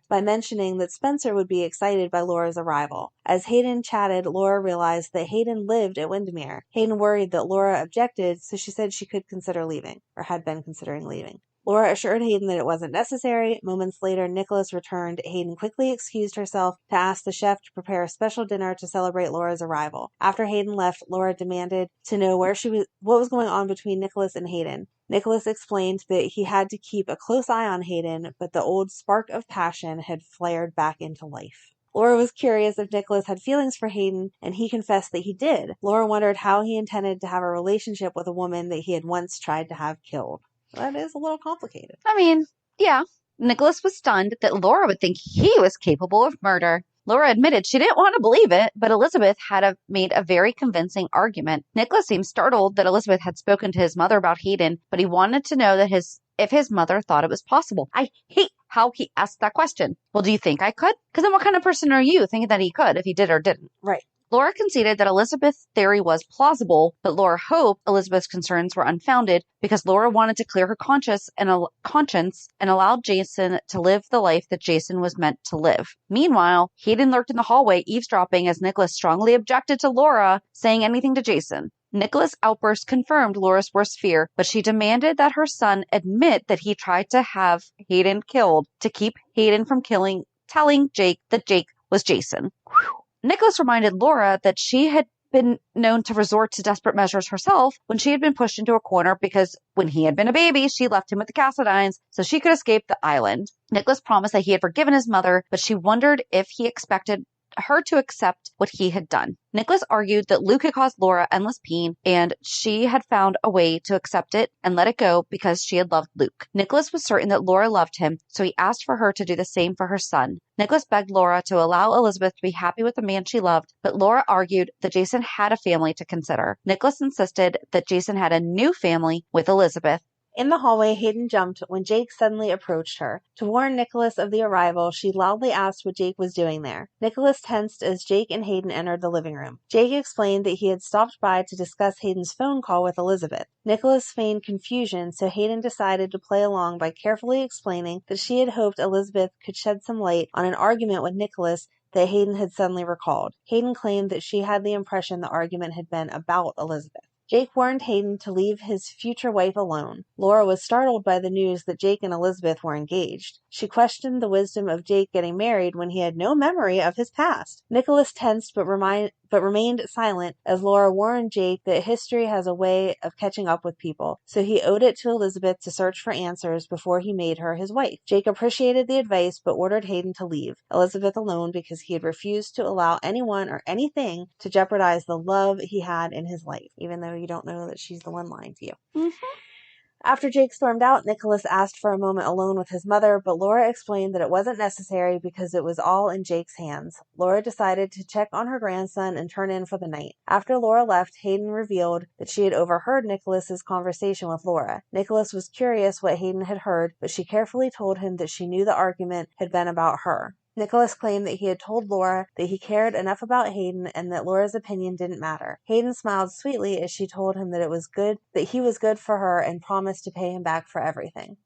by mentioning that Spencer would be excited by Laura's arrival. As Hayden chatted, Laura realized that Hayden lived at Windermere. Hayden worried that Laura objected, so she said she could consider leaving, or had been considering leaving. Laura assured Hayden that it wasn't necessary. Moments later, Nicholas returned. Hayden quickly excused herself to ask the chef to prepare a special dinner to celebrate Laura's arrival. After Hayden left, Laura demanded to know what was going on between Nicholas and Hayden. Nicholas explained that he had to keep a close eye on Hayden, but the old spark of passion had flared back into life. Laura was curious if Nicholas had feelings for Hayden, and he confessed that he did. Laura wondered how he intended to have a relationship with a woman that he had once tried to have killed. That is a little complicated. I mean, yeah. Nicholas was stunned that Laura would think he was capable of murder. Laura admitted she didn't want to believe it, but Elizabeth had made a very convincing argument. Nicholas seemed startled that Elizabeth had spoken to his mother about Hayden, but he wanted to know that if his mother thought it was possible. I hate how he asked that question. Well, do you think I could? Because then what kind of person are you thinking that he could if he did or didn't? Right. Laura conceded that Elizabeth's theory was plausible, but Laura hoped Elizabeth's concerns were unfounded because Laura wanted to clear her conscience and allow Jason to live the life that Jason was meant to live. Meanwhile, Hayden lurked in the hallway eavesdropping as Nicholas strongly objected to Laura saying anything to Jason. Nicholas' outburst confirmed Laura's worst fear, but she demanded that her son admit that he tried to have Hayden killed to keep Hayden from telling Jake that Jake was Jason. Nicholas reminded Laura that she had been known to resort to desperate measures herself when she had been pushed into a corner because when he had been a baby, she left him with the Cassadines so she could escape the island. Nicholas promised that he had forgiven his mother, but she wondered if he expected her to accept what he had done. Nicholas argued that Luke had caused Laura endless pain, and she had found a way to accept it and let it go because she had loved Luke. Nicholas was certain that Laura loved him, so he asked for her to do the same for her son. Nicholas begged Laura to allow Elizabeth to be happy with the man she loved, but Laura argued that Jason had a family to consider. Nicholas insisted that Jason had a new family with Elizabeth. In the hallway, Hayden jumped when Jake suddenly approached her. To warn Nicholas of the arrival, she loudly asked what Jake was doing there. Nicholas tensed as Jake and Hayden entered the living room. Jake explained that he had stopped by to discuss Hayden's phone call with Elizabeth. Nicholas feigned confusion, so Hayden decided to play along by carefully explaining that she had hoped Elizabeth could shed some light on an argument with Nicholas that Hayden had suddenly recalled. Hayden claimed that she had the impression the argument had been about Elizabeth. Jake warned Hayden to leave his future wife alone. Laura was startled by the news that Jake and Elizabeth were engaged. She questioned the wisdom of Jake getting married when he had no memory of his past. Nicholas tensed but remained silent as Laura warned Jake that history has a way of catching up with people, so he owed it to Elizabeth to search for answers before he made her his wife. Jake appreciated the advice but ordered Hayden to leave Elizabeth alone because he had refused to allow anyone or anything to jeopardize the love he had in his life, even though you don't know that she's the one lying to you. Mm-hmm. After Jake stormed out, Nicholas asked for a moment alone with his mother, but Laura explained that it wasn't necessary because it was all in Jake's hands. Laura decided to check on her grandson and turn in for the night. After Laura left, Hayden revealed that she had overheard Nicholas's conversation with Laura. Nicholas was curious what Hayden had heard, but she carefully told him that she knew the argument had been about her. Nicholas claimed that he had told Laura that he cared enough about Hayden and that Laura's opinion didn't matter. Hayden smiled sweetly as she told him that he was good for her and promised to pay him back for everything.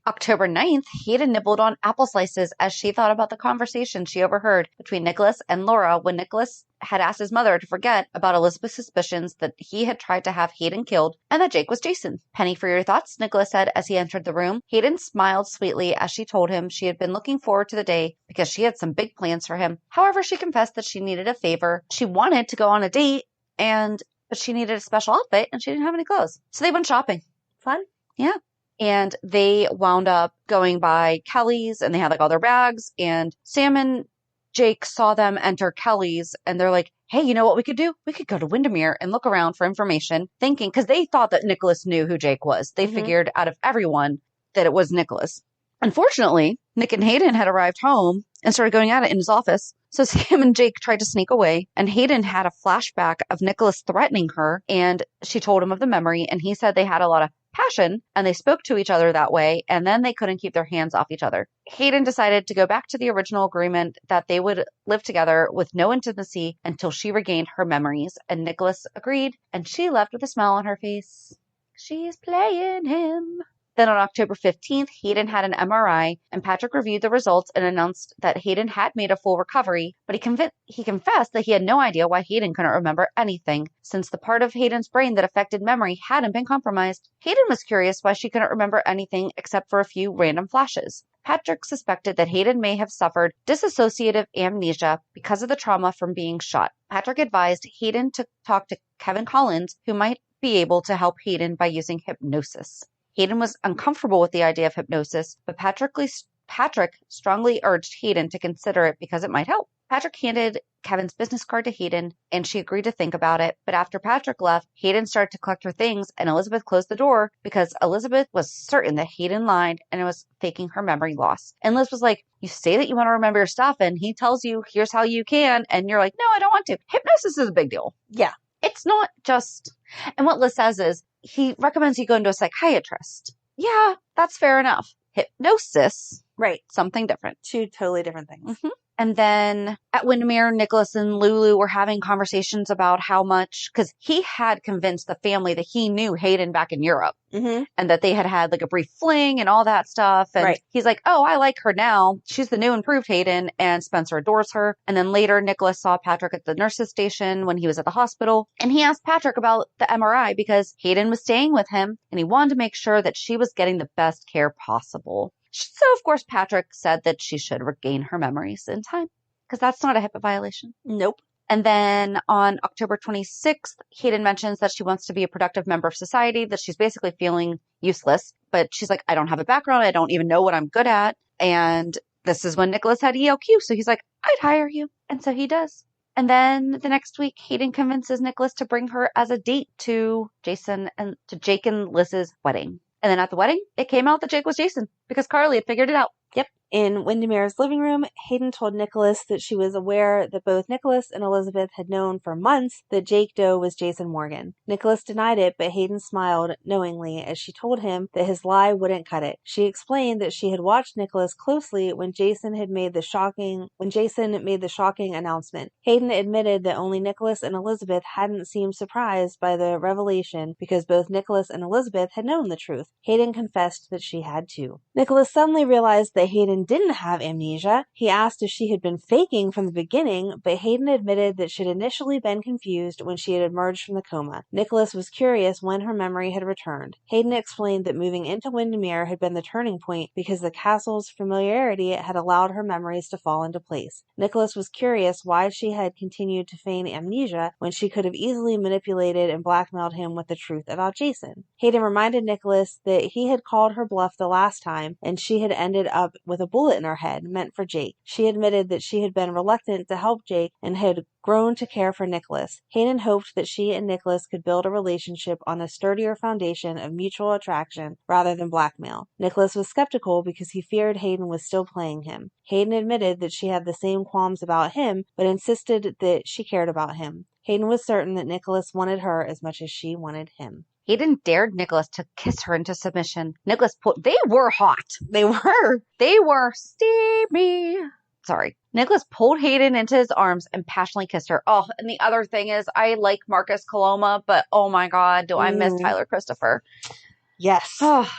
October 9th, Hayden nibbled on apple slices as she thought about the conversation she overheard between Nicholas and Laura when Nicholas had asked his mother to forget about Elizabeth's suspicions that he had tried to have Hayden killed and that Jake was Jason. "Penny for your thoughts," Nicholas said as he entered the room. Hayden smiled sweetly as she told him she had been looking forward to the day because she had some big plans for him. However, she confessed that she needed a favor. She wanted to go on a date but she needed a special outfit and she didn't have any clothes. So they went shopping. Fun. Yeah. And they wound up going by Kelly's and they had like all their bags, and Sam and Jake saw them enter Kelly's and they're like, hey, you know what we could do? We could go to Windermere and look around for information, thinking, because they thought that Nicholas knew who Jake was. They figured out of everyone that it was Nicholas. Unfortunately, Nick and Hayden had arrived home and started going at it in his office. So Sam and Jake tried to sneak away, and Hayden had a flashback of Nicholas threatening her, and she told him of the memory, and he said they had a lot of passion and they spoke to each other that way, and then they couldn't keep their hands off each other. Hayden decided to go back to the original agreement that they would live together with no intimacy until she regained her memories, and Nicholas agreed, and she left with a smile on her face. She's playing him. Then on October 15th, Hayden had an MRI, and Patrick reviewed the results and announced that Hayden had made a full recovery, but he confessed that he had no idea why Hayden couldn't remember anything, since the part of Hayden's brain that affected memory hadn't been compromised. Hayden was curious why she couldn't remember anything except for a few random flashes. Patrick suspected that Hayden may have suffered dissociative amnesia because of the trauma from being shot. Patrick advised Hayden to talk to Kevin Collins, who might be able to help Hayden by using hypnosis. Hayden was uncomfortable with the idea of hypnosis, but Patrick strongly urged Hayden to consider it because it might help. Patrick handed Kevin's business card to Hayden, and she agreed to think about it. But after Patrick left, Hayden started to collect her things, and Elizabeth closed the door because Elizabeth was certain that Hayden lied and it was faking her memory loss. And Liz was like, you say that you want to remember your stuff, and he tells you, here's how you can, and you're like, no, I don't want to. Hypnosis is a big deal. Yeah. It's not just... And what Liz says is, he recommends you go into a psychiatrist. Yeah, that's fair enough. Hypnosis. Right. Something different. Two totally different things. Mm-hmm. And then at Windermere, Nicholas and Lulu were having conversations about how much, because he had convinced the family that he knew Hayden back in Europe, and that they had had like a brief fling and all that stuff. And he's like, oh, I like her now. She's the new improved Hayden, and Spencer adores her. And then later, Nicholas saw Patrick at the nurse's station when he was at the hospital. And he asked Patrick about the MRI because Hayden was staying with him and he wanted to make sure that she was getting the best care possible. So, of course, Patrick said that she should regain her memories in time, because that's not a HIPAA violation. Nope. And then on October 26th, Hayden mentions that she wants to be a productive member of society, that she's basically feeling useless. But she's like, I don't have a background. I don't even know what I'm good at. And this is when Nicholas had ELQ. So he's like, I'd hire you. And so he does. And then the next week, Hayden convinces Nicholas to bring her as a date to Jake and Liz's wedding. And then at the wedding, it came out that Jake was Jason because Carly had figured it out. Yep. In Windermere's living room, Hayden told Nicholas that she was aware that both Nicholas and Elizabeth had known for months that Jake Doe was Jason Morgan. Nicholas denied it, but Hayden smiled knowingly as she told him that his lie wouldn't cut it. She explained that she had watched Nicholas closely when Jason made the shocking announcement. Hayden admitted that only Nicholas and Elizabeth hadn't seemed surprised by the revelation because both Nicholas and Elizabeth had known the truth. Hayden confessed that she had too. Nicholas suddenly realized that Hayden didn't have amnesia. He asked if she had been faking from the beginning, but Hayden admitted that she'd initially been confused when she had emerged from the coma. Nicholas was curious when her memory had returned. Hayden explained that moving into Windermere had been the turning point because the castle's familiarity had allowed her memories to fall into place. Nicholas was curious why she had continued to feign amnesia when she could have easily manipulated and blackmailed him with the truth about Jason. Hayden reminded Nicholas that he had called her bluff the last time, and she had ended up with a bullet in her head meant for Jake. She admitted that she had been reluctant to help Jake and had grown to care for Nicholas. Hayden hoped that she and Nicholas could build a relationship on a sturdier foundation of mutual attraction rather than blackmail. Nicholas was skeptical because he feared Hayden was still playing him. Hayden admitted that she had the same qualms about him, but insisted that she cared about him. Hayden was certain that Nicholas wanted her as much as she wanted him. Hayden dared Nicholas to kiss her into submission. They were hot. They were steamy. Sorry. Nicholas pulled Hayden into his arms and passionately kissed her. Oh, and the other thing is, I like Marcus Coloma, but oh my God, do I miss Tyler Christopher. Yes. Oh,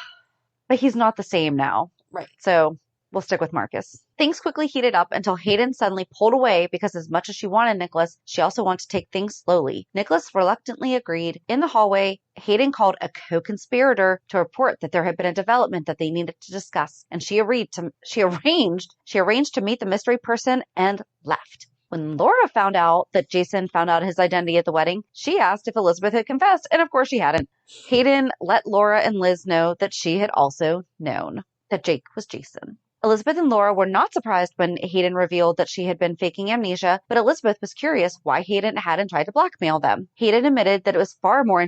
but he's not the same now. Right. So we'll stick with Marcus. Things quickly heated up until Hayden suddenly pulled away because as much as she wanted Nicholas, she also wanted to take things slowly. Nicholas reluctantly agreed. In the hallway, Hayden called a co-conspirator to report that there had been a development that they needed to discuss, and she arranged to meet the mystery person and left. When Laura found out that Jason found out his identity at the wedding, she asked if Elizabeth had confessed, and of course she hadn't. Hayden let Laura and Liz know that she had also known that Jake was Jason. Elizabeth and Laura were not surprised when Hayden revealed that she had been faking amnesia, but Elizabeth was curious why Hayden hadn't tried to blackmail them. Hayden admitted that it was far more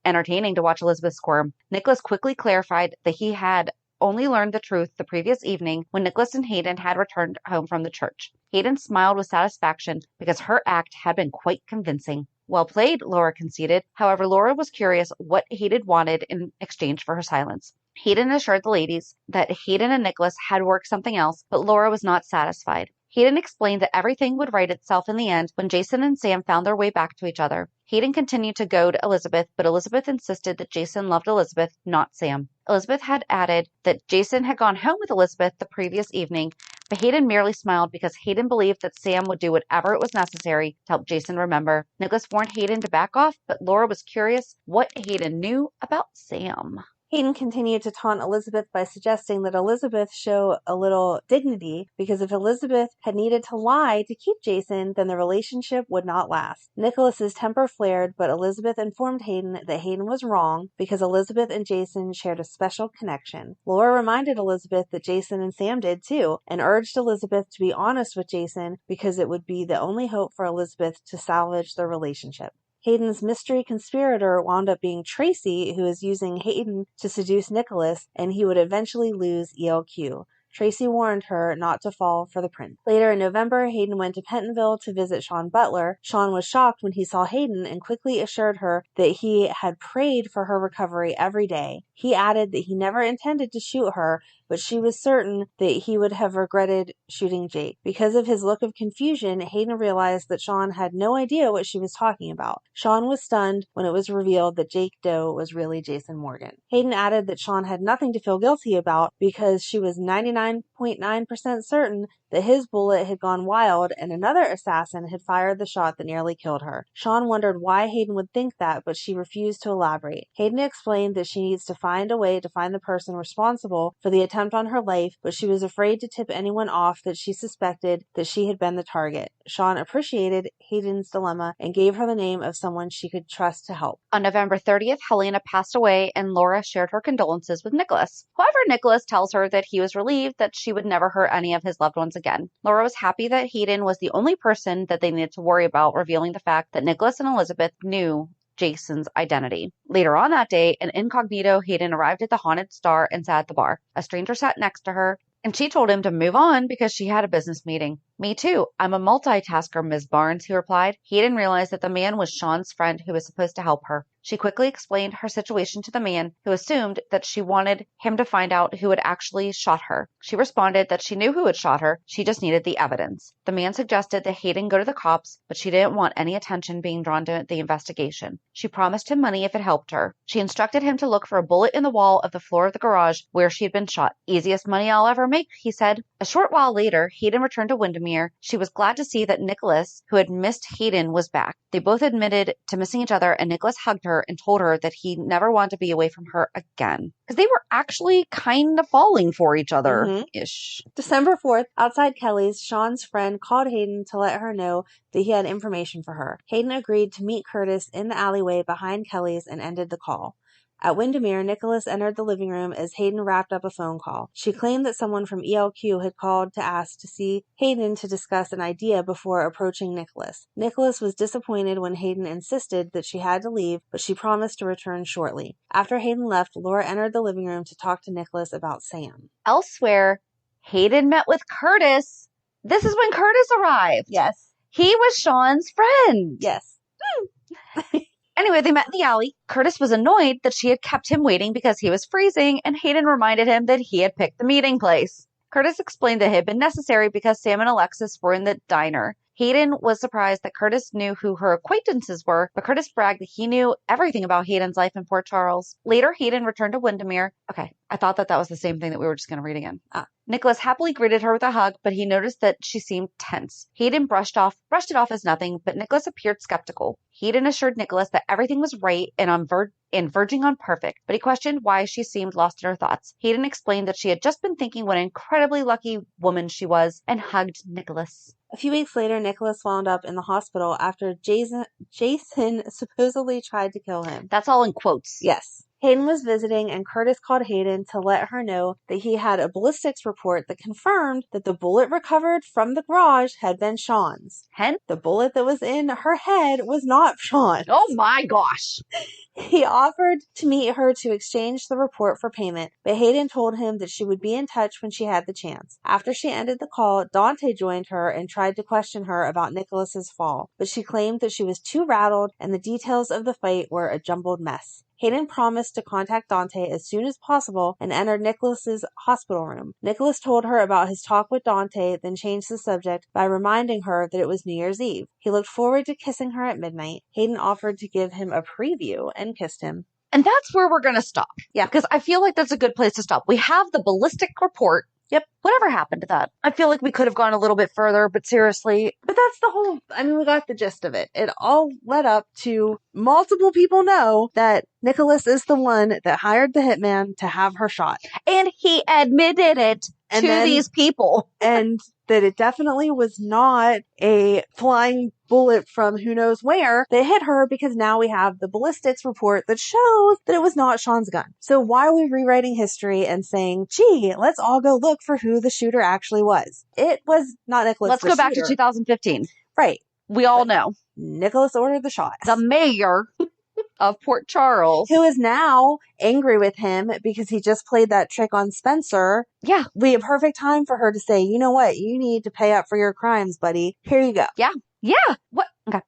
entertaining to watch Elizabeth squirm. Nicholas quickly clarified that he had only learned the truth the previous evening when Nicholas and Hayden had returned home from the church. Hayden smiled with satisfaction because her act had been quite convincing. Well played, Laura conceded. However, Laura was curious what Hayden wanted in exchange for her silence. Hayden assured the ladies that Hayden and Nicholas had worked something else, but Laura was not satisfied. Hayden explained that everything would right itself in the end when Jason and Sam found their way back to each other. Hayden continued to goad Elizabeth, but Elizabeth insisted that Jason loved Elizabeth, not Sam. Elizabeth had added that Jason had gone home with Elizabeth the previous evening, but Hayden merely smiled because Hayden believed that Sam would do whatever it was necessary to help Jason remember. Nicholas warned Hayden to back off, but Laura was curious what Hayden knew about Sam. Hayden continued to taunt Elizabeth by suggesting that Elizabeth show a little dignity, because if Elizabeth had needed to lie to keep Jason, then the relationship would not last. Nicholas's temper flared, but Elizabeth informed Hayden that Hayden was wrong because Elizabeth and Jason shared a special connection. Laura reminded Elizabeth that Jason and Sam did too, and urged Elizabeth to be honest with Jason because it would be the only hope for Elizabeth to salvage their relationship. Hayden's mystery conspirator wound up being Tracy, who was using Hayden to seduce Nicholas, and he would eventually lose ELQ. Tracy warned her not to fall for the prince. Later in November, Hayden went to Pentonville to visit Shawn Butler. Shawn was shocked when he saw Hayden and quickly assured her that he had prayed for her recovery every day. He added that he never intended to shoot her, but she was certain that he would have regretted shooting Jake. Because of his look of confusion, Hayden realized that Shawn had no idea what she was talking about. Shawn was stunned when it was revealed that Jake Doe was really Jason Morgan. Hayden added that Shawn had nothing to feel guilty about because she was 99.9% certain that his bullet had gone wild and another assassin had fired the shot that nearly killed her. Shawn wondered why Hayden would think that, but she refused to elaborate. Hayden explained that she needs to find a way to find the person responsible for the attempt on her life, but she was afraid to tip anyone off that she suspected that she had been the target. Shawn appreciated Hayden's dilemma and gave her the name of someone she could trust to help. On November 30th, Helena passed away and Laura shared her condolences with Nicholas. However, Nicholas tells her that he was relieved that she would never hurt any of his loved ones again. Laura was happy that Hayden was the only person that they needed to worry about revealing the fact that Nicholas and Elizabeth knew Jason's identity. Later on that day, an incognito Hayden arrived at the Haunted Star and sat at the bar. A stranger sat next to her, and she told him to move on because she had a business meeting. Me too. I'm a multitasker, Ms. Barnes, he replied. Hayden realized that the man was Shawn's friend who was supposed to help her. She quickly explained her situation to the man, who assumed that she wanted him to find out who had actually shot her. She responded that she knew who had shot her, she just needed the evidence. The man suggested that Hayden go to the cops, but she didn't want any attention being drawn to the investigation. She promised him money if it helped her. She instructed him to look for a bullet in the wall of the floor of the garage where she had been shot. Easiest money I'll ever make, he said. A short while later, Hayden returned to Windermere. She was glad to see that Nicholas, who had missed Hayden, was back. They both admitted to missing each other, and Nicholas hugged her and told her that he never wanted to be away from her again. Because they were actually kind of falling for each other-ish. December 4th, outside Kelly's, Shawn's friend called Hayden to let her know that he had information for her. Hayden agreed to meet Curtis in the alleyway behind Kelly's and ended the call. At Windermere, Nicholas entered the living room as Hayden wrapped up a phone call. She claimed that someone from ELQ had called to ask to see Hayden to discuss an idea before approaching Nicholas. Nicholas was disappointed when Hayden insisted that she had to leave, but she promised to return shortly. After Hayden left, Laura entered the living room to talk to Nicholas about Sam. Elsewhere, Hayden met with Curtis. This is when Curtis arrived. Yes. He was Shawn's friend. Yes. Anyway, they met in the alley. Curtis was annoyed that she had kept him waiting because he was freezing, and Hayden reminded him that he had picked the meeting place. Curtis explained that it had been necessary because Sam and Alexis were in the diner. Hayden was surprised that Curtis knew who her acquaintances were, but Curtis bragged that he knew everything about Hayden's life in Port Charles. Later, Hayden returned to Windermere. Okay, I thought that was the same thing that we were just going to read again. Nicholas happily greeted her with a hug, but he noticed that she seemed tense. Hayden brushed it off as nothing, but Nicholas appeared skeptical. Hayden assured Nicholas that everything was right and verging on perfect, but he questioned why she seemed lost in her thoughts. Hayden explained that she had just been thinking what an incredibly lucky woman she was and hugged Nicholas. A few weeks later, Nicholas wound up in the hospital after Jason supposedly tried to kill him. That's all in quotes. Yes. Hayden was visiting, and Curtis called Hayden to let her know that he had a ballistics report that confirmed that the bullet recovered from the garage had been Shawn's. Hence, the bullet that was in her head was not Shawn's. Oh my gosh. He offered to meet her to exchange the report for payment, but Hayden told him that she would be in touch when she had the chance. After she ended the call, Dante joined her and tried to question her about Nicholas's fall, but she claimed that she was too rattled and the details of the fight were a jumbled mess. Hayden promised to contact Dante as soon as possible and entered Nicholas's hospital room. Nicholas told her about his talk with Dante, then changed the subject by reminding her that it was New Year's Eve. He looked forward to kissing her at midnight. Hayden offered to give him a preview and kissed him. And that's where we're going to stop. Yeah. Because I feel like that's a good place to stop. We have the ballistic report. Yep. Whatever happened to that? I feel like we could have gone a little bit further, but seriously. But that's the whole, we got the gist of it. It all led up to multiple people know that Nicholas is the one that hired the hitman to have her shot. And he admitted it to these people. And that it definitely was not a flying bullet from who knows where that hit her, because now we have the ballistics report that shows that it was not Shawn's gun. So why are we rewriting history and saying, gee, let's all go look for who the shooter actually was? It was not Nicholas. Let's go back to 2015. Right. We all know. Nicholas ordered the shots. The mayor of Port Charles, who is now angry with him because he just played that trick on Spencer. Yeah. We have perfect time for her to say, you know what? You need to pay up for your crimes, buddy. Here you go. Yeah. Yeah. What? Okay.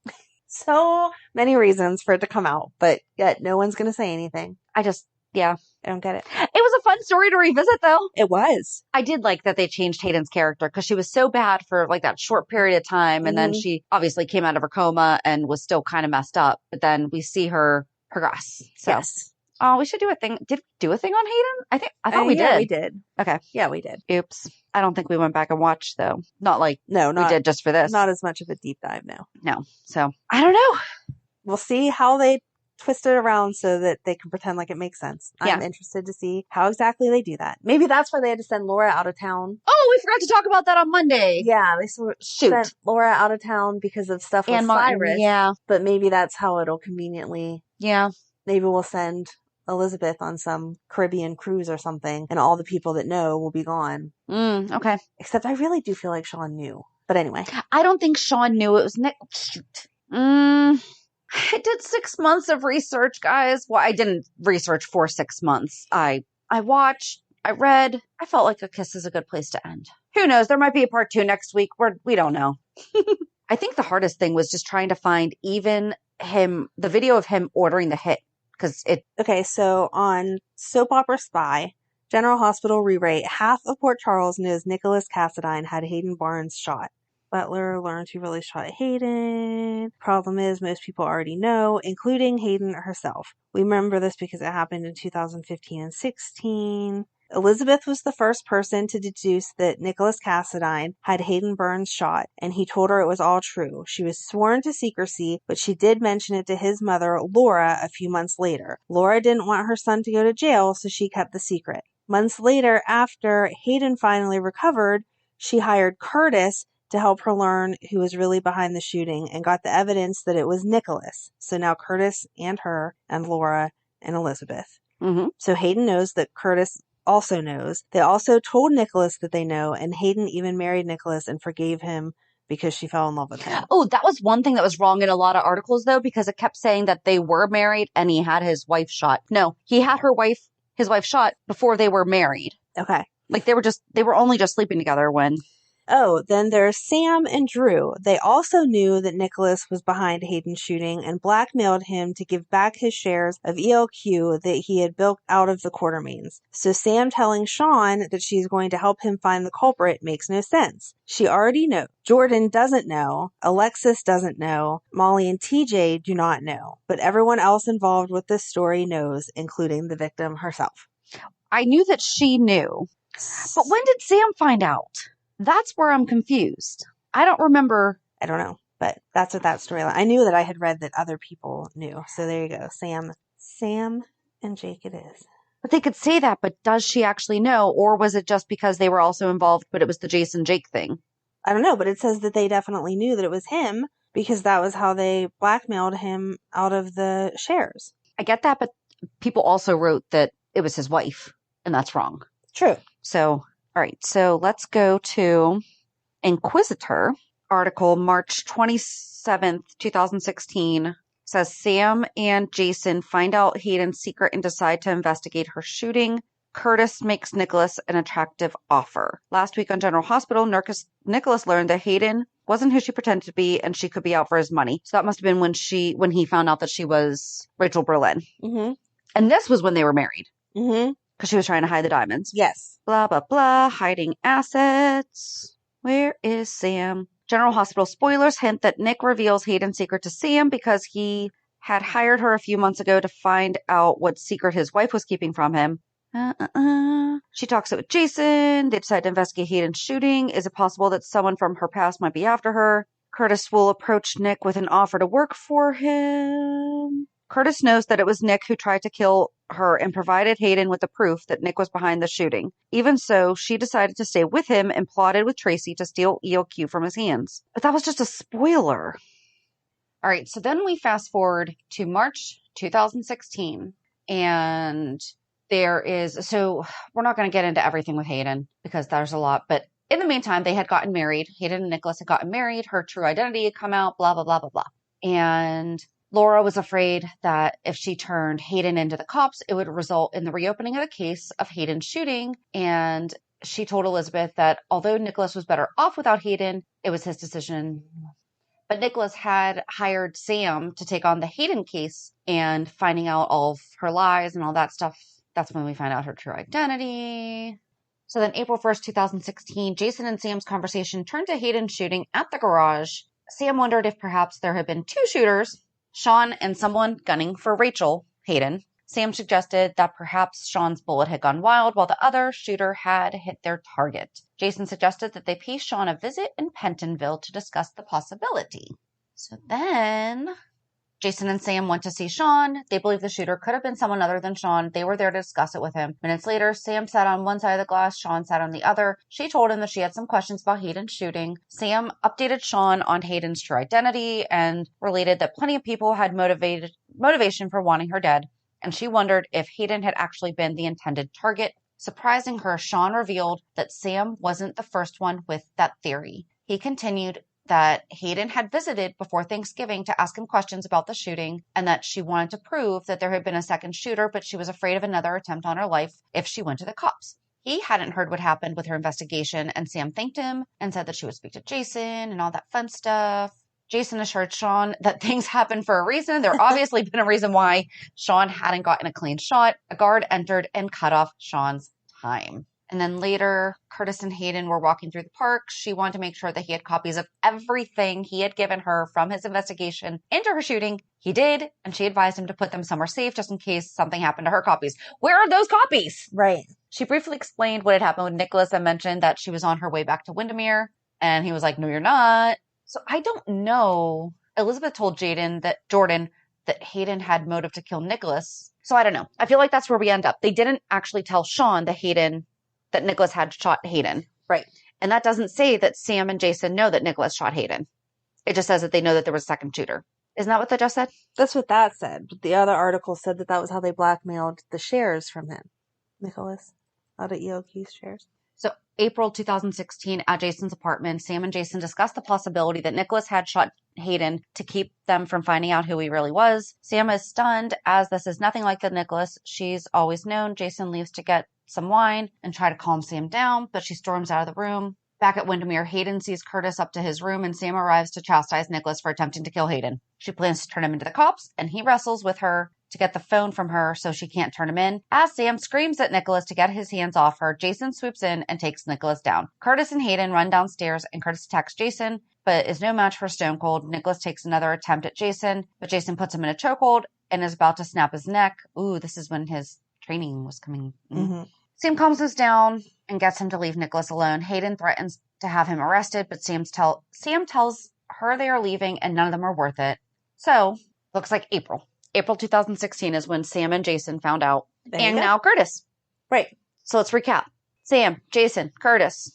So many reasons for it to come out, but yet no one's going to say anything. I don't get it. It was a fun story to revisit, though. It was. I did like that they changed Hayden's character because she was so bad for like that short period of time. And then she obviously came out of her coma and was still kind of messed up. But then we see her progress. So, yes. Oh, we should do a thing. Did we do a thing on Hayden? I thought we did. Yeah, we did. Okay. Yeah, we did. Oops. I don't think we went back and watched, though. Not like we did just for this. Not as much of a deep dive, no. No. So, I don't know. We'll see how they twist it around so that they can pretend like it makes sense. Yeah. I'm interested to see how exactly they do that. Maybe that's why they had to send Laura out of town. Oh, we forgot to talk about that on Monday. Yeah, they sent Laura out of town because of stuff with Cyrus. Yeah. But maybe that's how it'll conveniently. Yeah. Maybe we'll send Elizabeth on some Caribbean cruise or something, and all the people that know will be gone. Okay. Except I really do feel like Shawn knew. But anyway. I don't think Shawn knew it was Nick. Shoot. I did 6 months of research, guys. Well, I didn't research for 6 months. I watched, I read. I felt like a kiss is a good place to end. Who knows? There might be a part 2 next week. We don't know. I think the hardest thing was just trying to find even the video of him ordering the hit. Okay, so on Soap Opera Spy, General Hospital rewrite, half of Port Charles knows Nicholas Cassadine had Hayden Barnes shot. Butler learned who really shot Hayden. Problem is, most people already know, including Hayden herself. We remember this because it happened in 2015 and 16. Elizabeth was the first person to deduce that Nicholas Cassadine had Hayden Barnes shot, and he told her it was all true. She was sworn to secrecy, but she did mention it to his mother, Laura, a few months later. Laura didn't want her son to go to jail, so she kept the secret. Months later, after Hayden finally recovered, she hired Curtis to help her learn who was really behind the shooting and got the evidence that it was Nicholas. So now Curtis and her and Laura and Elizabeth. Mm-hmm. So Hayden knows that Curtis also knows. They also told Nicholas that they know, and Hayden even married Nicholas and forgave him because she fell in love with him. Oh, that was one thing that was wrong in a lot of articles, though, because it kept saying that they were married and he had his wife shot. No, he had his wife shot before they were married. Okay. Like they were only just sleeping together when. Oh, then there's Sam and Drew. They also knew that Nicholas was behind Hayden's shooting and blackmailed him to give back his shares of ELQ that he had built out of the Quartermains. So Sam telling Shawn that she's going to help him find the culprit makes no sense. She already knows. Jordan doesn't know. Alexis doesn't know. Molly and TJ do not know. But everyone else involved with this story knows, including the victim herself. I knew that she knew. But when did Sam find out? That's where I'm confused. I don't remember. I don't know, but that's what that storyline. I knew that I had read that other people knew. So there you go. Sam and Jake it is. But they could say that, but does she actually know? Or was it just because they were also involved, but it was the Jason Jake thing? I don't know, but it says that they definitely knew that it was him because that was how they blackmailed him out of the shares. I get that, but people also wrote that it was his wife, and that's wrong. True. So, all right. So let's go to Inquisitor article, March 27th, 2016. Says Sam and Jason find out Hayden's secret and decide to investigate her shooting. Curtis makes Nicholas an attractive offer. Last week on General Hospital, Nicholas learned that Hayden wasn't who she pretended to be, and she could be out for his money. So that must have been when he found out that she was Rachel Berlin. Mm-hmm. And this was when they were married. Mm-hmm. Because she was trying to hide the diamonds. Yes. Blah, blah, blah. Hiding assets. Where is Sam? General Hospital spoilers hint that Nick reveals Hayden's secret to Sam because he had hired her a few months ago to find out what secret his wife was keeping from him. She talks it with Jason. They decide to investigate Hayden's shooting. Is it possible that someone from her past might be after her? Curtis will approach Nick with an offer to work for him. Curtis knows that it was Nick who tried to kill her and provided Hayden with the proof that Nick was behind the shooting. Even so, she decided to stay with him and plotted with Tracy to steal EOQ from his hands. But that was just a spoiler. All right, so then we fast forward to March 2016, and so we're not going to get into everything with Hayden because there's a lot, but in the meantime, they had gotten married. Hayden and Nicholas had gotten married. Her true identity had come out, blah, blah, blah, blah, blah. And Laura was afraid that if she turned Hayden into the cops, it would result in the reopening of the case of Hayden's shooting. And she told Elizabeth that although Nicholas was better off without Hayden, it was his decision. But Nicholas had hired Sam to take on the Hayden case, and finding out all of her lies and all that stuff, that's when we find out her true identity. So then April 1st, 2016, Jason and Sam's conversation turned to Hayden's shooting at the garage. Sam wondered if perhaps there had been two shooters, Shawn and someone gunning for Rachel, Hayden. Sam suggested that perhaps Shawn's bullet had gone wild while the other shooter had hit their target. Jason suggested that they pay Shawn a visit in Pentonville to discuss the possibility. So then Jason and Sam went to see Shawn. They believe the shooter could have been someone other than Shawn. They were there to discuss it with him. Minutes later, Sam sat on one side of the glass. Shawn sat on the other. She told him that she had some questions about Hayden's shooting. Sam updated Shawn on Hayden's true identity and related that plenty of people had motivation for wanting her dead. And she wondered if Hayden had actually been the intended target. Surprising her, Shawn revealed that Sam wasn't the first one with that theory. He continued that Hayden had visited before Thanksgiving to ask him questions about the shooting, and that she wanted to prove that there had been a second shooter, but she was afraid of another attempt on her life if she went to the cops. He hadn't heard what happened with her investigation, and Sam thanked him and said that she would speak to Jason and all that fun stuff. Jason assured Shawn that things happen for a reason. There obviously been a reason why Shawn hadn't gotten a clean shot. A guard entered and cut off Shawn's time. And then later, Curtis and Hayden were walking through the park. She wanted to make sure that he had copies of everything he had given her from his investigation into her shooting. He did, and she advised him to put them somewhere safe just in case something happened to her copies. Where are those copies? Right. She briefly explained what had happened with Nicholas and mentioned that she was on her way back to Windermere. And he was like, no, you're not. So I don't know. Elizabeth told Jordan that Hayden had motive to kill Nicholas. So I don't know. I feel like that's where we end up. They didn't actually tell Shawn that Nicholas had shot Hayden. Right. And that doesn't say that Sam and Jason know that Nicholas shot Hayden. It just says that they know that there was a second shooter. Isn't that what that just said? That's what that said. But the other article said that was how they blackmailed the shares from him. Nicholas, out of EOQ's shares. So April 2016, at Jason's apartment, Sam and Jason discussed the possibility that Nicholas had shot Hayden to keep them from finding out who he really was. Sam is stunned, as this is nothing like the Nicholas she's always known. Jason leaves to get some wine and try to calm Sam down, but she storms out of the room. Back at Windermere, Hayden sees Curtis up to his room, and Sam arrives to chastise Nicholas for attempting to kill Hayden. She plans to turn him into the cops, and he wrestles with her to get the phone from her so she can't turn him in. As Sam screams at Nicholas to get his hands off her, Jason swoops in and takes Nicholas down. Curtis and Hayden run downstairs, and Curtis attacks Jason, but is no match for Stone Cold. Nicholas takes another attempt at Jason, but Jason puts him in a chokehold and is about to snap his neck. Ooh, this is when his training was coming. Mm-hmm. Sam calms us down and gets him to leave Nicholas alone. Hayden threatens to have him arrested, but Sam tells her they are leaving and none of them are worth it. So, looks like April 2016 is when Sam and Jason found out. And now Curtis. Right. So let's recap. Sam, Jason, Curtis,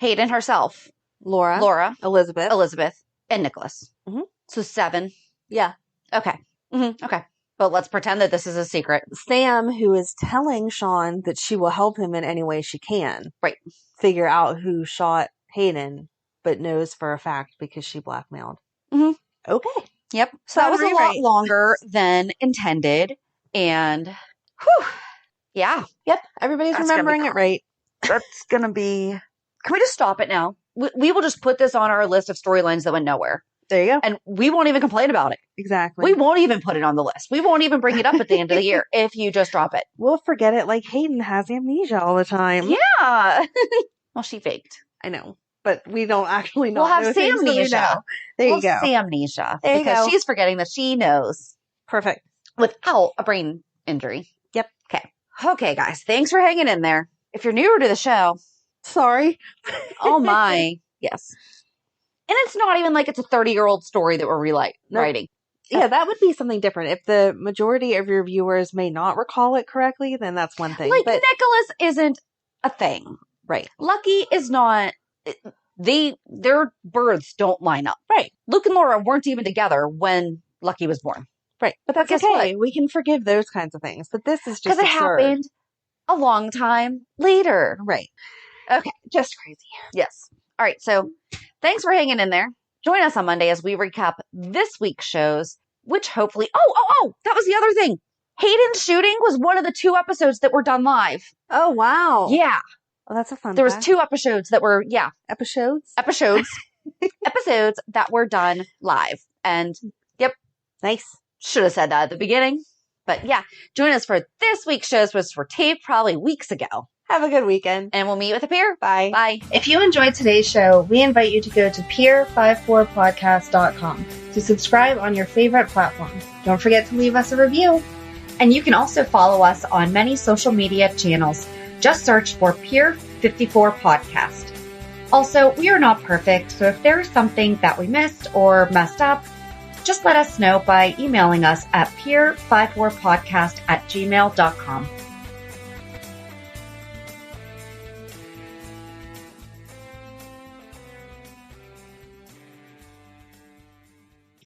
Hayden herself. Laura, Elizabeth, and Nicholas. Mhm. So 7. Yeah. Okay. Okay. But let's pretend that this is a secret. Sam, who is telling Shawn that she will help him in any way she can. Right. Figure out who shot Hayden, but knows for a fact because she blackmailed. Mhm. Okay. Yep. So that was a lot longer than intended. And, yeah. Yep. Everybody's remembering it right. That's going to be... Can we just stop it now? We will just put this on our list of storylines that went nowhere. There you go. And we won't even complain about it. Exactly. We won't even put it on the list. We won't even bring it up at the end of the year if you just drop it. We'll forget it like Hayden has amnesia all the time. Yeah. Well, she faked. I know. But we don't actually know. We'll have Samnesia. There you go. Samnesia. There you go. Because she's forgetting that she knows. Perfect. Without a brain injury. Yep. Okay. Okay, guys. Thanks for hanging in there. If you're newer to the show. Sorry. Oh, my. Yes. And it's not even like it's a 30-year-old story that we're writing. Yeah, that would be something different. If the majority of your viewers may not recall it correctly, then that's one thing. Like, Nicholas isn't a thing. Right. Lucky is not... Their births don't line up. Right. Luke and Laura weren't even together when Lucky was born. Right. But that's okay. We can forgive those kinds of things. But this is just because it happened a long time later. Right. Okay. Just crazy. Yes. All right. So thanks for hanging in there. Join us on Monday as we recap this week's shows, which hopefully... Oh, that was the other thing. Hayden's shooting was one of the 2 episodes that were done live. Oh, wow. Yeah. Oh, that's a fun There was 2 episodes that were, Episodes that were done live. And, yep. Nice. Should have said that at the beginning. But, yeah. Join us for this week's shows, which were taped probably weeks ago. Have a good weekend. And we'll meet with a peer. Bye. Bye. If you enjoyed today's show, we invite you to go to peer54podcast.com to subscribe on your favorite platform. Don't forget to leave us a review. And you can also follow us on many social media channels. Just search for Peer54 Podcast. Also, we are not perfect, so if there is something that we missed or messed up, just let us know by emailing us at peer54podcast@gmail.com.